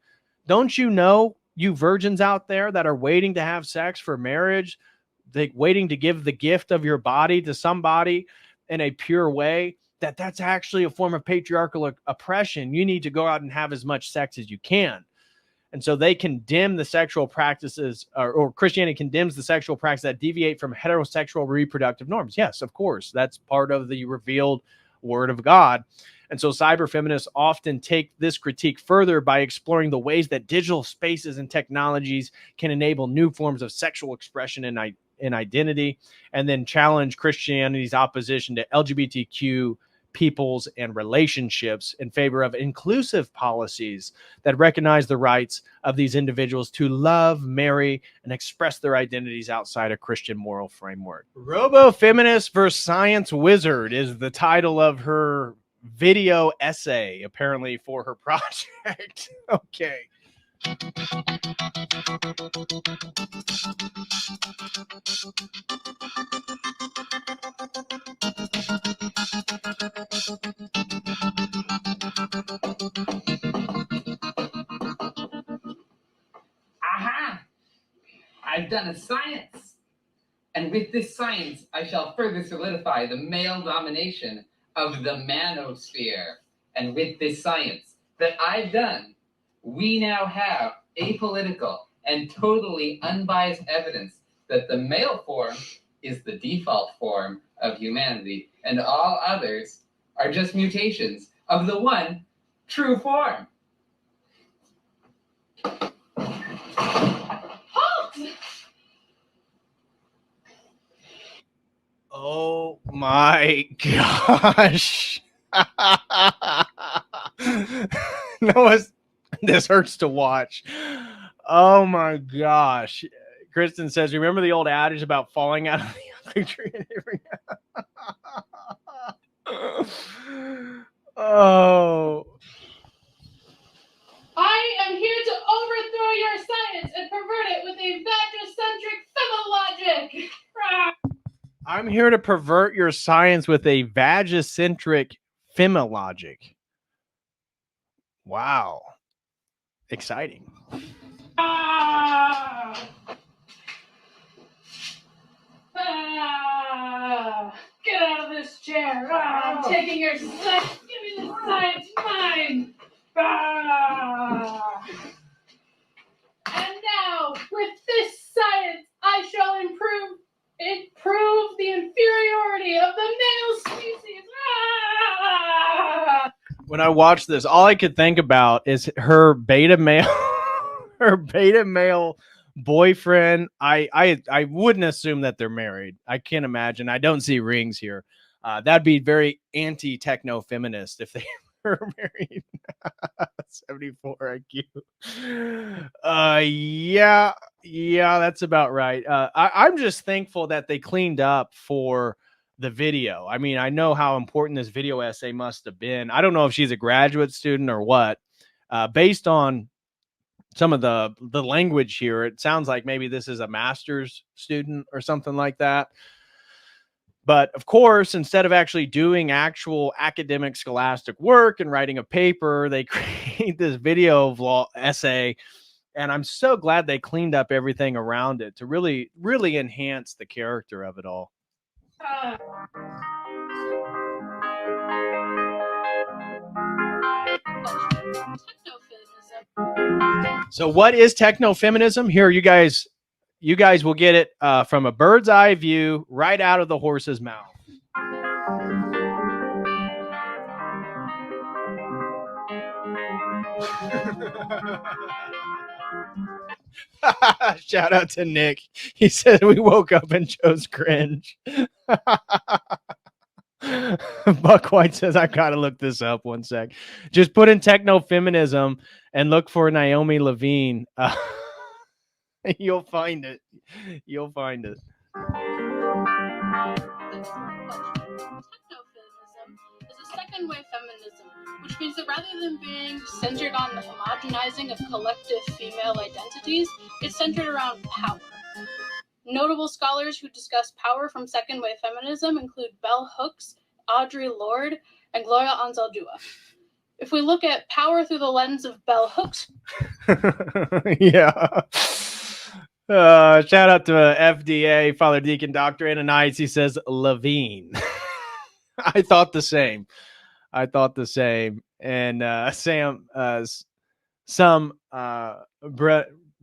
Don't you know, you virgins out there that are waiting to have sex for marriage, waiting to give the gift of your body to somebody in a pure way, that's actually a form of patriarchal oppression. You need to go out and have as much sex as you can. And so they condemn the sexual practices, or Christianity condemns the sexual practices that deviate from heterosexual reproductive norms. Yes, of course, that's part of the revealed word of God. And so cyberfeminists often take this critique further by exploring the ways that digital spaces and technologies can enable new forms of sexual expression and identity, and then challenge Christianity's opposition to LGBTQ peoples and relationships in favor of inclusive policies that recognize the rights of these individuals to love, marry, and express their identities outside a Christian moral framework. Robo-Feminist versus Science Wizard is the title of her video essay, apparently, for her project. Okay. Aha! I've done a science. And with this science, I shall further solidify the male domination of the manosphere. And with this science, that I've done, we now have apolitical and totally unbiased evidence that the male form is the default form of humanity, and all others are just mutations of the one true form. Halt! Oh my gosh. No, this hurts to watch. Oh my gosh. Kristen says, remember the old adage about falling out of the other tree and everything? Oh. I am here to overthrow your science and pervert it with a vagocentric femologic. I'm here to pervert your science with a vagocentric femologic. Wow. Exciting. Get out of this chair. I'm taking your science. Give me the science, mine. And now, with this science, I shall improve the inferiority of the male species. When I watched this, all I could think about is her beta male, her beta male boyfriend. I wouldn't assume that they're married. I can't imagine. I don't see rings here. That'd be very anti-techno-feminist if they were married. 74 IQ. Yeah, that's about right. I'm just thankful that they cleaned up for the video. I mean, I know how important this video essay must have been. I don't know if she's a graduate student or what. Based on some of the language here, it sounds like maybe this is a master's student or something like that. But of course, instead of actually doing actual academic scholastic work and writing a paper, they create this video vlog essay. And I'm so glad they cleaned up everything around it to really, really enhance the character of it all. So what is technofeminism? Here, you guys will get it from a bird's eye view right out of the horse's mouth. Shout out to Nick. He said we woke up and chose cringe. Buck White says, I gotta look this up. One sec. Just put in techno-feminism and look for Naomi Levine. You'll find it. You'll find it. Technofeminism is a second wave feminism, which means that rather than being centered on the homogenizing of collective female identities, it's centered around power. Notable scholars who discuss power from second wave feminism include Bell Hooks, Audre Lorde, and Gloria Anzaldúa. If we look at power through the lens of Bell Hooks, yeah. Shout out to FDA, Father Deacon Dr. Ananias. He says Levine. I thought the same. And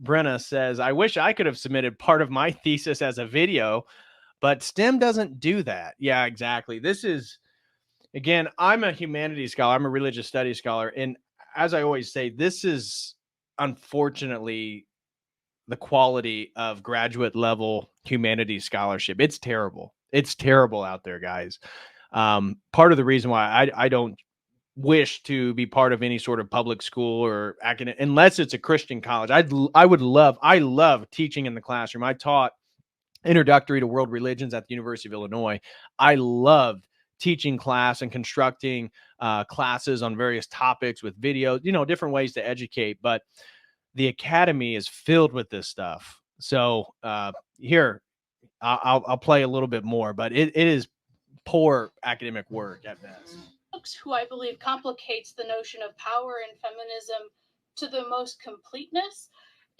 Brenna says, I wish I could have submitted part of my thesis as a video, but STEM doesn't do that. Yeah, exactly. This is, again, I'm a humanities scholar. I'm a religious studies scholar. And as I always say, this is unfortunately the quality of graduate level humanities scholarship. It's terrible. It's terrible out there, guys. Part of the reason why I don't wish to be part of any sort of public school or academic, unless it's a Christian college. I love teaching in the classroom. I taught introductory to world religions at the University of Illinois. I loved teaching class and constructing classes on various topics with videos, different ways to educate. But the academy is filled with this stuff. So here, I'll play a little bit more, but it is poor academic work at best. who I believe complicates the notion of power and feminism to the most completeness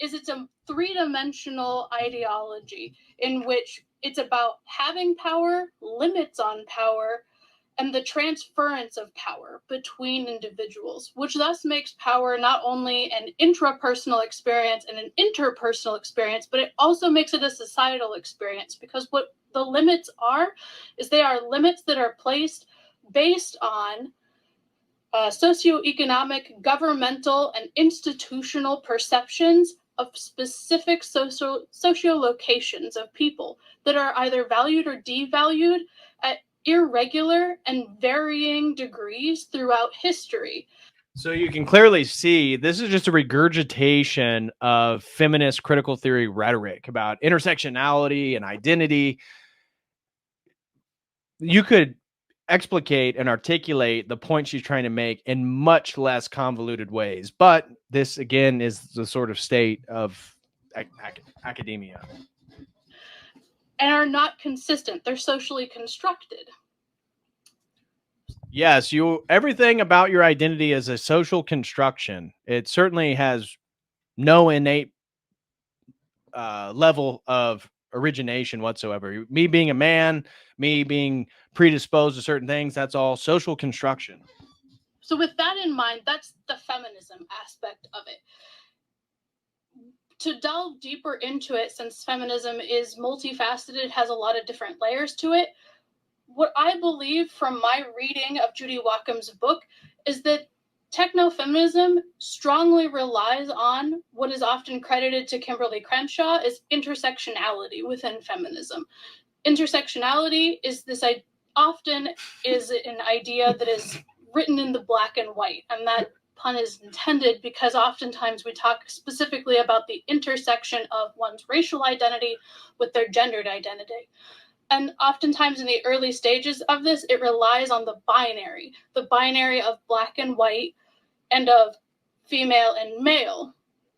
is it's a three-dimensional ideology in which it's about having power, limits on power, and the transference of power between individuals, which thus makes power not only an intrapersonal experience and an interpersonal experience, but it also makes it a societal experience, because what the limits are is they are limits that are placed based on socioeconomic, governmental, and institutional perceptions of specific socio-locations of people that are either valued or devalued at irregular and varying degrees throughout history. So you can clearly see this is just a regurgitation of feminist critical theory rhetoric about intersectionality and identity. You could explicate and articulate the point she's trying to make in much less convoluted ways. But this, again, is the sort of state of academia. And are not consistent. They're socially constructed. Yes, everything about your identity is a social construction. It certainly has no innate level of origination whatsoever. Me being a man, me being predisposed to certain things, that's all social construction. So with that in mind, that's the feminism aspect of it. To delve deeper into it, since feminism is multifaceted, has a lot of different layers to it, what I believe from my reading of Judy Wackham's book is that technofeminism strongly relies on what is often credited to Kimberly Crenshaw as intersectionality within feminism. Intersectionality is often is an idea that is written in the black and white, and that pun is intended because oftentimes we talk specifically about the intersection of one's racial identity with their gendered identity. And oftentimes in the early stages of this, it relies on the binary of black and white and of female and male.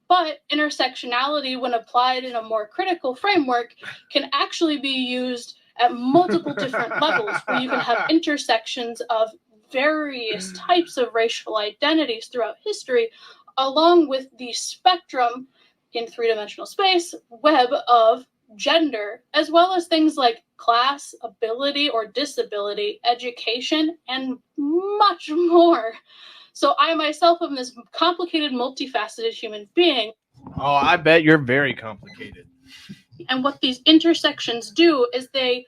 But intersectionality, when applied in a more critical framework, can actually be used at multiple different levels, where you can have intersections of various types of racial identities throughout history, along with the spectrum in three-dimensional space, web of gender, as well as things like class, ability or disability, education, and much more. So I myself am this complicated, multifaceted human being. Oh, I bet you're very complicated. And what these intersections do is they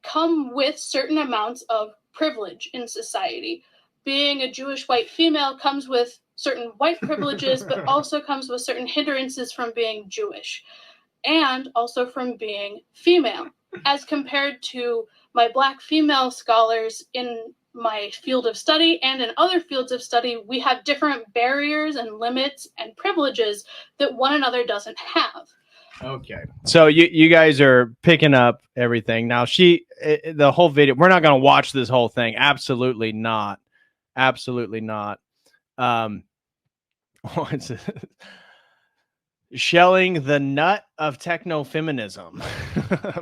come with certain amounts of privilege in society. Being a Jewish white female comes with certain white privileges, but also comes with certain hindrances from being Jewish and also from being female. As compared to my black female scholars in my field of study and in other fields of study, we have different barriers and limits and privileges that one another doesn't have. Okay. So you guys are picking up everything. Now the whole video, we're not going to watch this whole thing. Absolutely not. Absolutely not. What's it? Shelling the nut of technofeminism.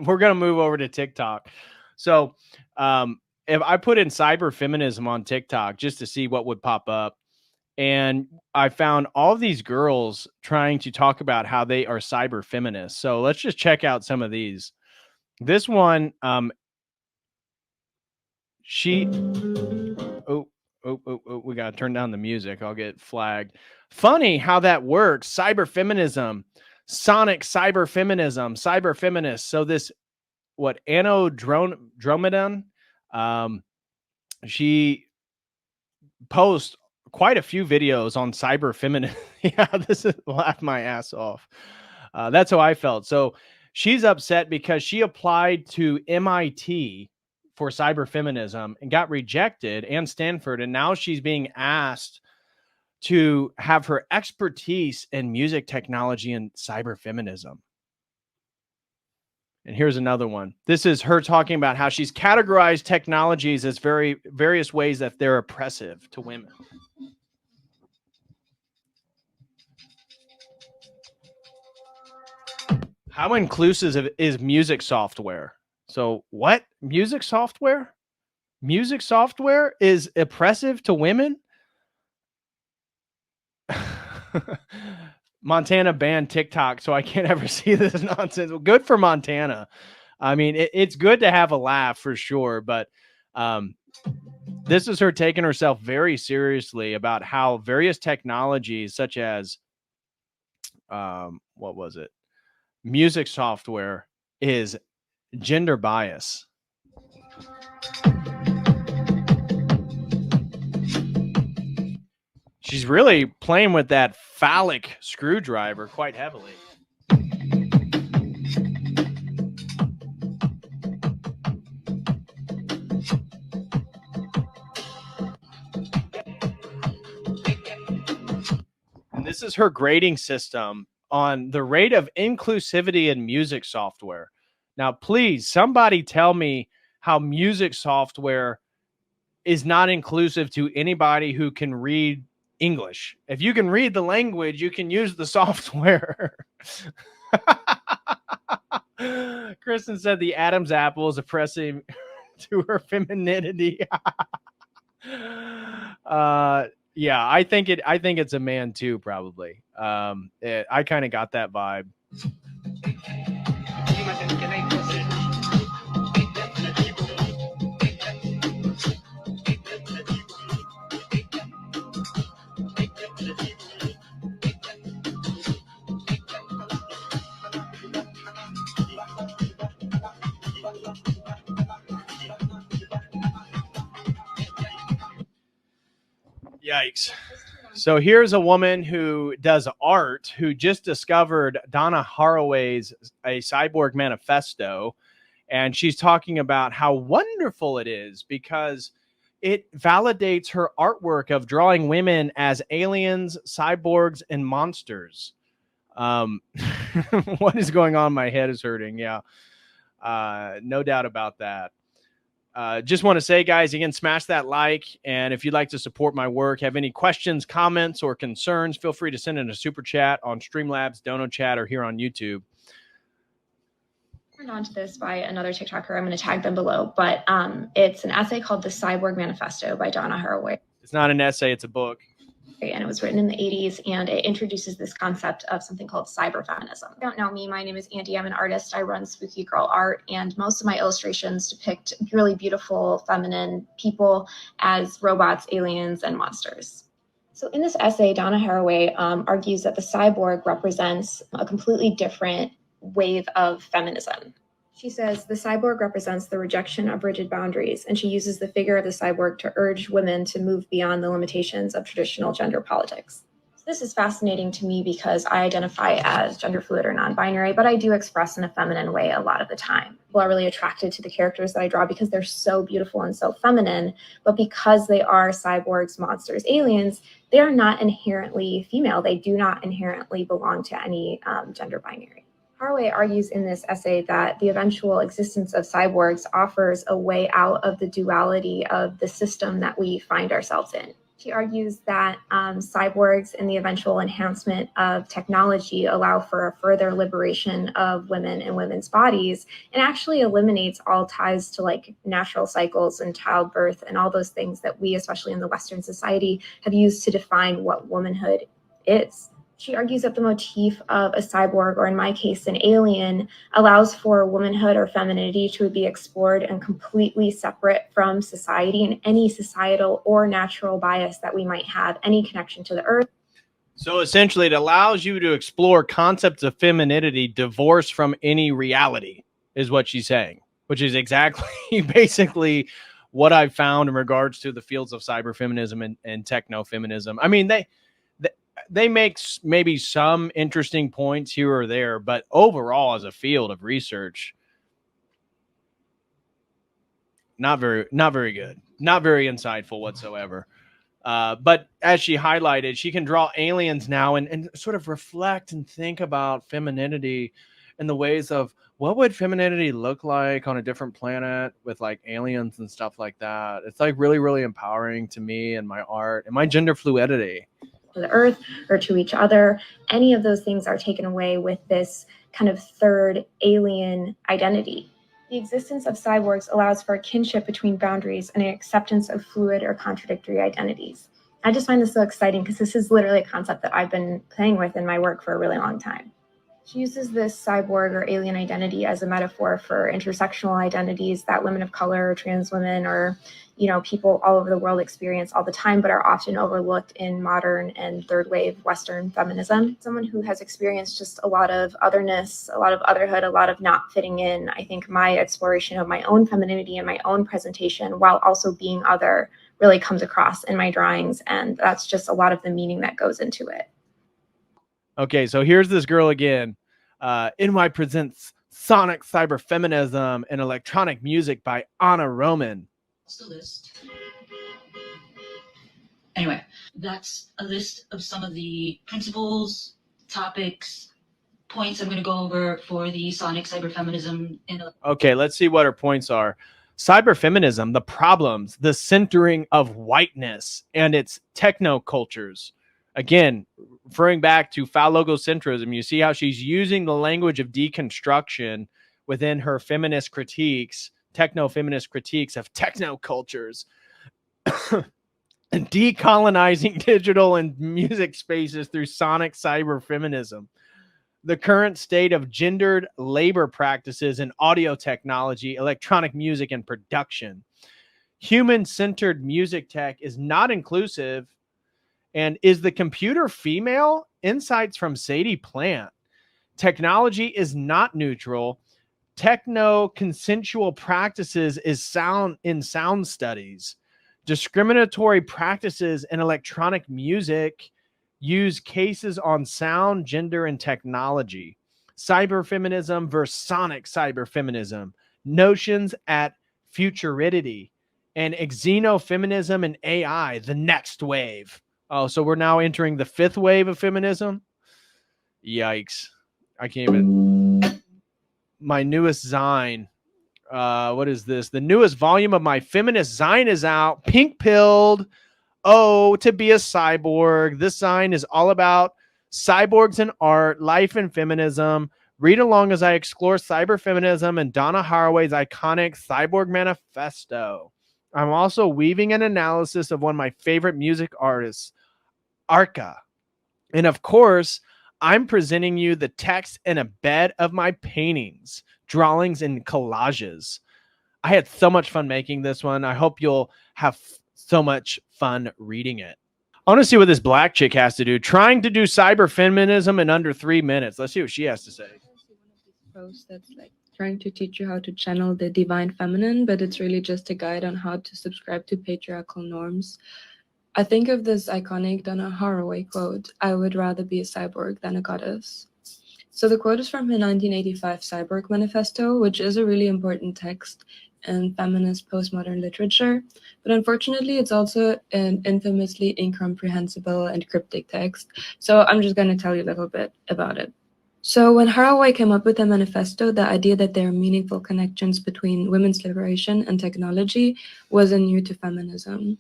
We're going to move over to TikTok. So if I put in cyberfeminism on TikTok just to see what would pop up, and I found all of these girls trying to talk about how they are cyber feminists. So let's just check out some of these. This one, we got to turn down the music. I'll get flagged. Funny how that works. Cyberfeminism, sonic cyberfeminism, cyber feminists. So this, Androgyne, she posts quite a few videos on cyber feminism. Yeah, this is laugh my ass off. That's how I felt. So she's upset because she applied to MIT for cyberfeminism and got rejected, and Stanford, and now she's being asked to have her expertise in music technology and cyberfeminism. And here's another one. This is her talking about how she's categorized technologies as various ways that they're oppressive to women. How inclusive is music software? So what? Music software? Music software is oppressive to women? Montana banned TikTok, so I can't ever see this nonsense. Well, good for Montana. I mean, it's good to have a laugh for sure, but This is her taking herself very seriously about how various technologies such as what was it? Music software is gender bias. She's really playing with that phallic screwdriver quite heavily. And this is her grading system on the rate of inclusivity in music software. Now, please, somebody tell me how music software is not inclusive to anybody who can read English. If you can read the language, you can use the software. Kristen said the Adam's apple is oppressive to her femininity. Yeah, I think it's a man too, probably. I kind of got that vibe. Yikes. So here's a woman who does art who just discovered Donna Haraway's A Cyborg Manifesto. And she's talking about how wonderful it is because it validates her artwork of drawing women as aliens, cyborgs, and monsters. What is going on? My head is hurting. Yeah. No doubt about that. Just want to say, guys, again, smash that like. And if you'd like to support my work, have any questions, comments, or concerns, feel free to send in a super chat on Streamlabs, Dono Chat, or here on YouTube. Turned on to this by another TikToker. I'm going to tag them below, but it's an essay called The Cyborg Manifesto by Donna Haraway. It's not an essay, it's a book. And it was written in the 80s, and it introduces this concept of something called cyberfeminism. If you don't know me, my name is Andy. I'm an artist. I run Spooky Girl Art, and most of my illustrations depict really beautiful feminine people as robots, aliens, and monsters. So in this essay, Donna Haraway argues that the cyborg represents a completely different wave of feminism. She says the cyborg represents the rejection of rigid boundaries, and she uses the figure of the cyborg to urge women to move beyond the limitations of traditional gender politics. So this is fascinating to me because I identify as gender fluid or non-binary, but I do express in a feminine way a lot of the time. People are really attracted to the characters that I draw because they're so beautiful and so feminine, but because they are cyborgs, monsters, aliens, they are not inherently female. They do not inherently belong to any gender binary. Haraway argues in this essay that the eventual existence of cyborgs offers a way out of the duality of the system that we find ourselves in. She argues that cyborgs and the eventual enhancement of technology allow for a further liberation of women and women's bodies, and actually eliminates all ties to like natural cycles and childbirth and all those things that we, especially in the Western society, have used to define what womanhood is. She argues that the motif of a cyborg, or in my case, an alien, allows for womanhood or femininity to be explored and completely separate from society and any societal or natural bias that we might have, any connection to the earth. So essentially, it allows you to explore concepts of femininity divorced from any reality, is what she's saying, which is exactly basically what I've found in regards to the fields of cyberfeminism and technofeminism. I mean, they make maybe some interesting points here or there, but overall as a field of research, not very good, not very insightful whatsoever. But as she highlighted, she can draw aliens now and sort of reflect and think about femininity in the ways of what would femininity look like on a different planet with like aliens and stuff like that. It's like really, really empowering to me and my art and my gender fluidity. To the earth or to each other, any of those things are taken away with this kind of third alien identity. The existence of cyborgs allows for a kinship between boundaries and an acceptance of fluid or contradictory identities. I just find this so exciting because this is literally a concept that I've been playing with in my work for a really long time. She uses this cyborg or alien identity as a metaphor for intersectional identities that women of color, trans women, or people all over the world experience all the time, but are often overlooked in modern and third wave Western feminism. Someone who has experienced just a lot of otherness, a lot of otherhood, a lot of not fitting in. I think my exploration of my own femininity and my own presentation while also being other really comes across in my drawings. And that's just a lot of the meaning that goes into it. Okay, so here's this girl again. NY presents Sonic Cyberfeminism and Electronic Music by Anna Roman. That's the list. Anyway, that's a list of some of the principles, topics, points I'm going to go over for the Sonic Cyberfeminism. Okay, let's see what her points are. Cyberfeminism, the problems, the centering of whiteness and its techno cultures. Again, referring back to phallogocentrism, you see how she's using the language of deconstruction within her feminist critiques, techno-feminist critiques of techno cultures, and decolonizing digital and music spaces through sonic cyberfeminism. The current state of gendered labor practices in audio technology, electronic music, and production. Human-centered music tech is not inclusive. And is the computer female? Insights from Sadie Plant. Technology is not neutral. Techno-consensual practices is sound studies. Discriminatory practices in electronic music use cases on sound, gender, and technology. Cyberfeminism versus sonic cyberfeminism. Notions at futurity. And xenofeminism and AI, the next wave. Oh, so we're now entering the fifth wave of feminism? Yikes. I can't even. My newest Zine. What is this? The newest volume of my feminist Zine is out. Pink pilled. Oh, to be a cyborg. This Zine is all about cyborgs in art, life, and feminism. Read along as I explore cyberfeminism and Donna Haraway's iconic Cyborg Manifesto. I'm also weaving an analysis of one of my favorite music artists, Arca. And of course, I'm presenting you the text in a bed of my paintings, drawings, and collages. I had so much fun making this one. I hope you'll have so much fun reading it. I want to see what this black chick has to do. Trying to do cyberfeminism in under 3 minutes. Let's see what she has to say. Post that's like trying to teach you how to channel the divine feminine, but it's really just a guide on how to subscribe to patriarchal norms. I think of this iconic Donna Haraway quote, "I would rather be a cyborg than a goddess." So the quote is from her 1985 Cyborg Manifesto, which is a really important text in feminist postmodern literature, but unfortunately it's also an infamously incomprehensible and cryptic text, so I'm just going to tell you a little bit about it. So when Haraway came up with the manifesto, the idea that there are meaningful connections between women's liberation and technology wasn't new to feminism.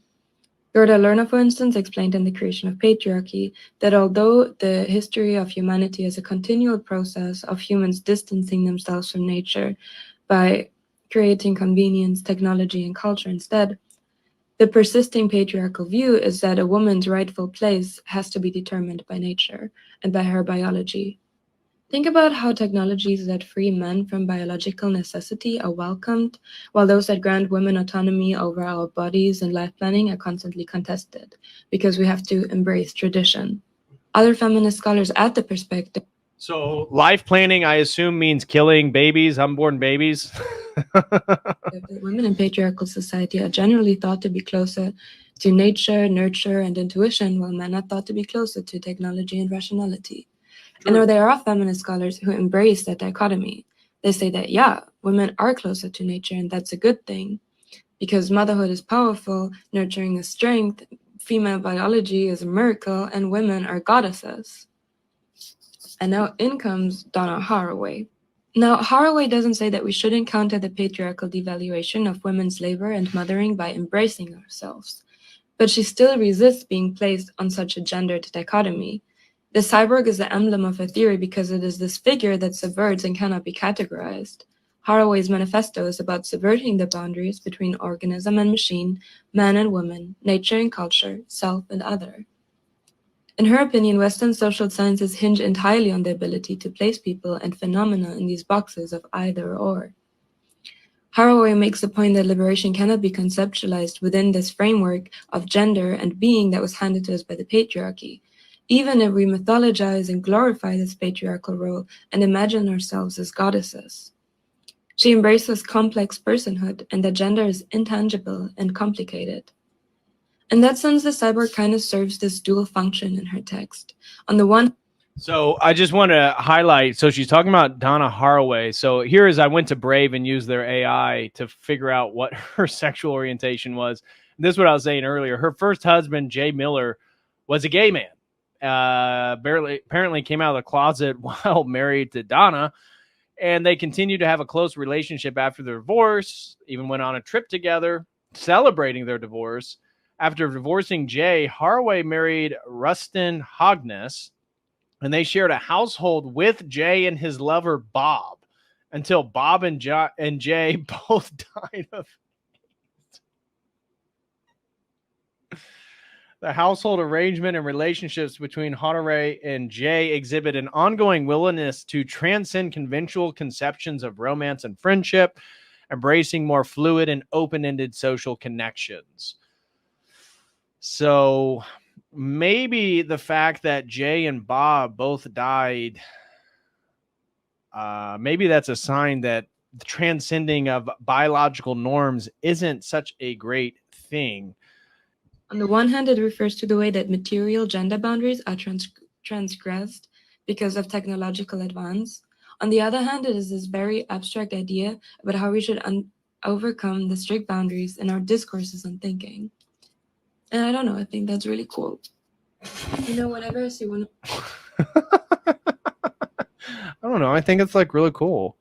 Gerda Lerner, for instance, explained in The Creation of Patriarchy that although the history of humanity is a continual process of humans distancing themselves from nature by creating convenience, technology, and culture instead, the persisting patriarchal view is that a woman's rightful place has to be determined by nature and by her biology. Think about how technologies that free men from biological necessity are welcomed, while those that grant women autonomy over our bodies and life planning are constantly contested, because we have to embrace tradition. Other feminist scholars add the perspective. So life planning, I assume, means killing babies, unborn babies. That women in patriarchal society are generally thought to be closer to nature, nurture, and intuition, while men are thought to be closer to technology and rationality. True. And there are feminist scholars who embrace that dichotomy. They say that, yeah, women are closer to nature, and that's a good thing, because motherhood is powerful, nurturing is strength, female biology is a miracle, and women are goddesses. And now in comes Donna Haraway. Now, Haraway doesn't say that we shouldn't counter the patriarchal devaluation of women's labor and mothering by embracing ourselves, but she still resists being placed on such a gendered dichotomy. The cyborg is the emblem of her theory because it is this figure that subverts and cannot be categorized. Haraway's manifesto is about subverting the boundaries between organism and machine, man and woman, nature and culture, self and other. In her opinion, Western social sciences hinge entirely on the ability to place people and phenomena in these boxes of either or. Haraway makes the point that liberation cannot be conceptualized within this framework of gender and being that was handed to us by the patriarchy, even if we mythologize and glorify this patriarchal role and imagine ourselves as goddesses. She embraces complex personhood and that gender is intangible and complicated. In that sense, the cyborg kind of serves this dual function in her text. On the one, so I just want to highlight, so she's talking about Donna Haraway. So here is, I went to Brave and used their AI to figure out what her sexual orientation was. And this is what I was saying earlier. Her first husband, Jay Miller, was a gay man. Apparently came out of the closet while married to Donna. And they continued to have a close relationship after their divorce, even went on a trip together, celebrating their divorce. After divorcing Jay, Haraway married Rustin Hogness, and they shared a household with Jay and his lover, Bob, until Bob and Jay both died of AIDS. The household arrangement and relationships between Haraway and Jay exhibit an ongoing willingness to transcend conventional conceptions of romance and friendship, embracing more fluid and open-ended social connections. So maybe the fact that Jay and Bob both died, maybe that's a sign that the transcending of biological norms isn't such a great thing. on the one hand, it refers to the way that material gender boundaries are transgressed because of technological advance. On the other hand, it is this very abstract idea about how we should overcome the strict boundaries in our discourses and thinking. And I don't know, I think that's really cool. You know, whenever I see one... I don't know, I think it's like really cool.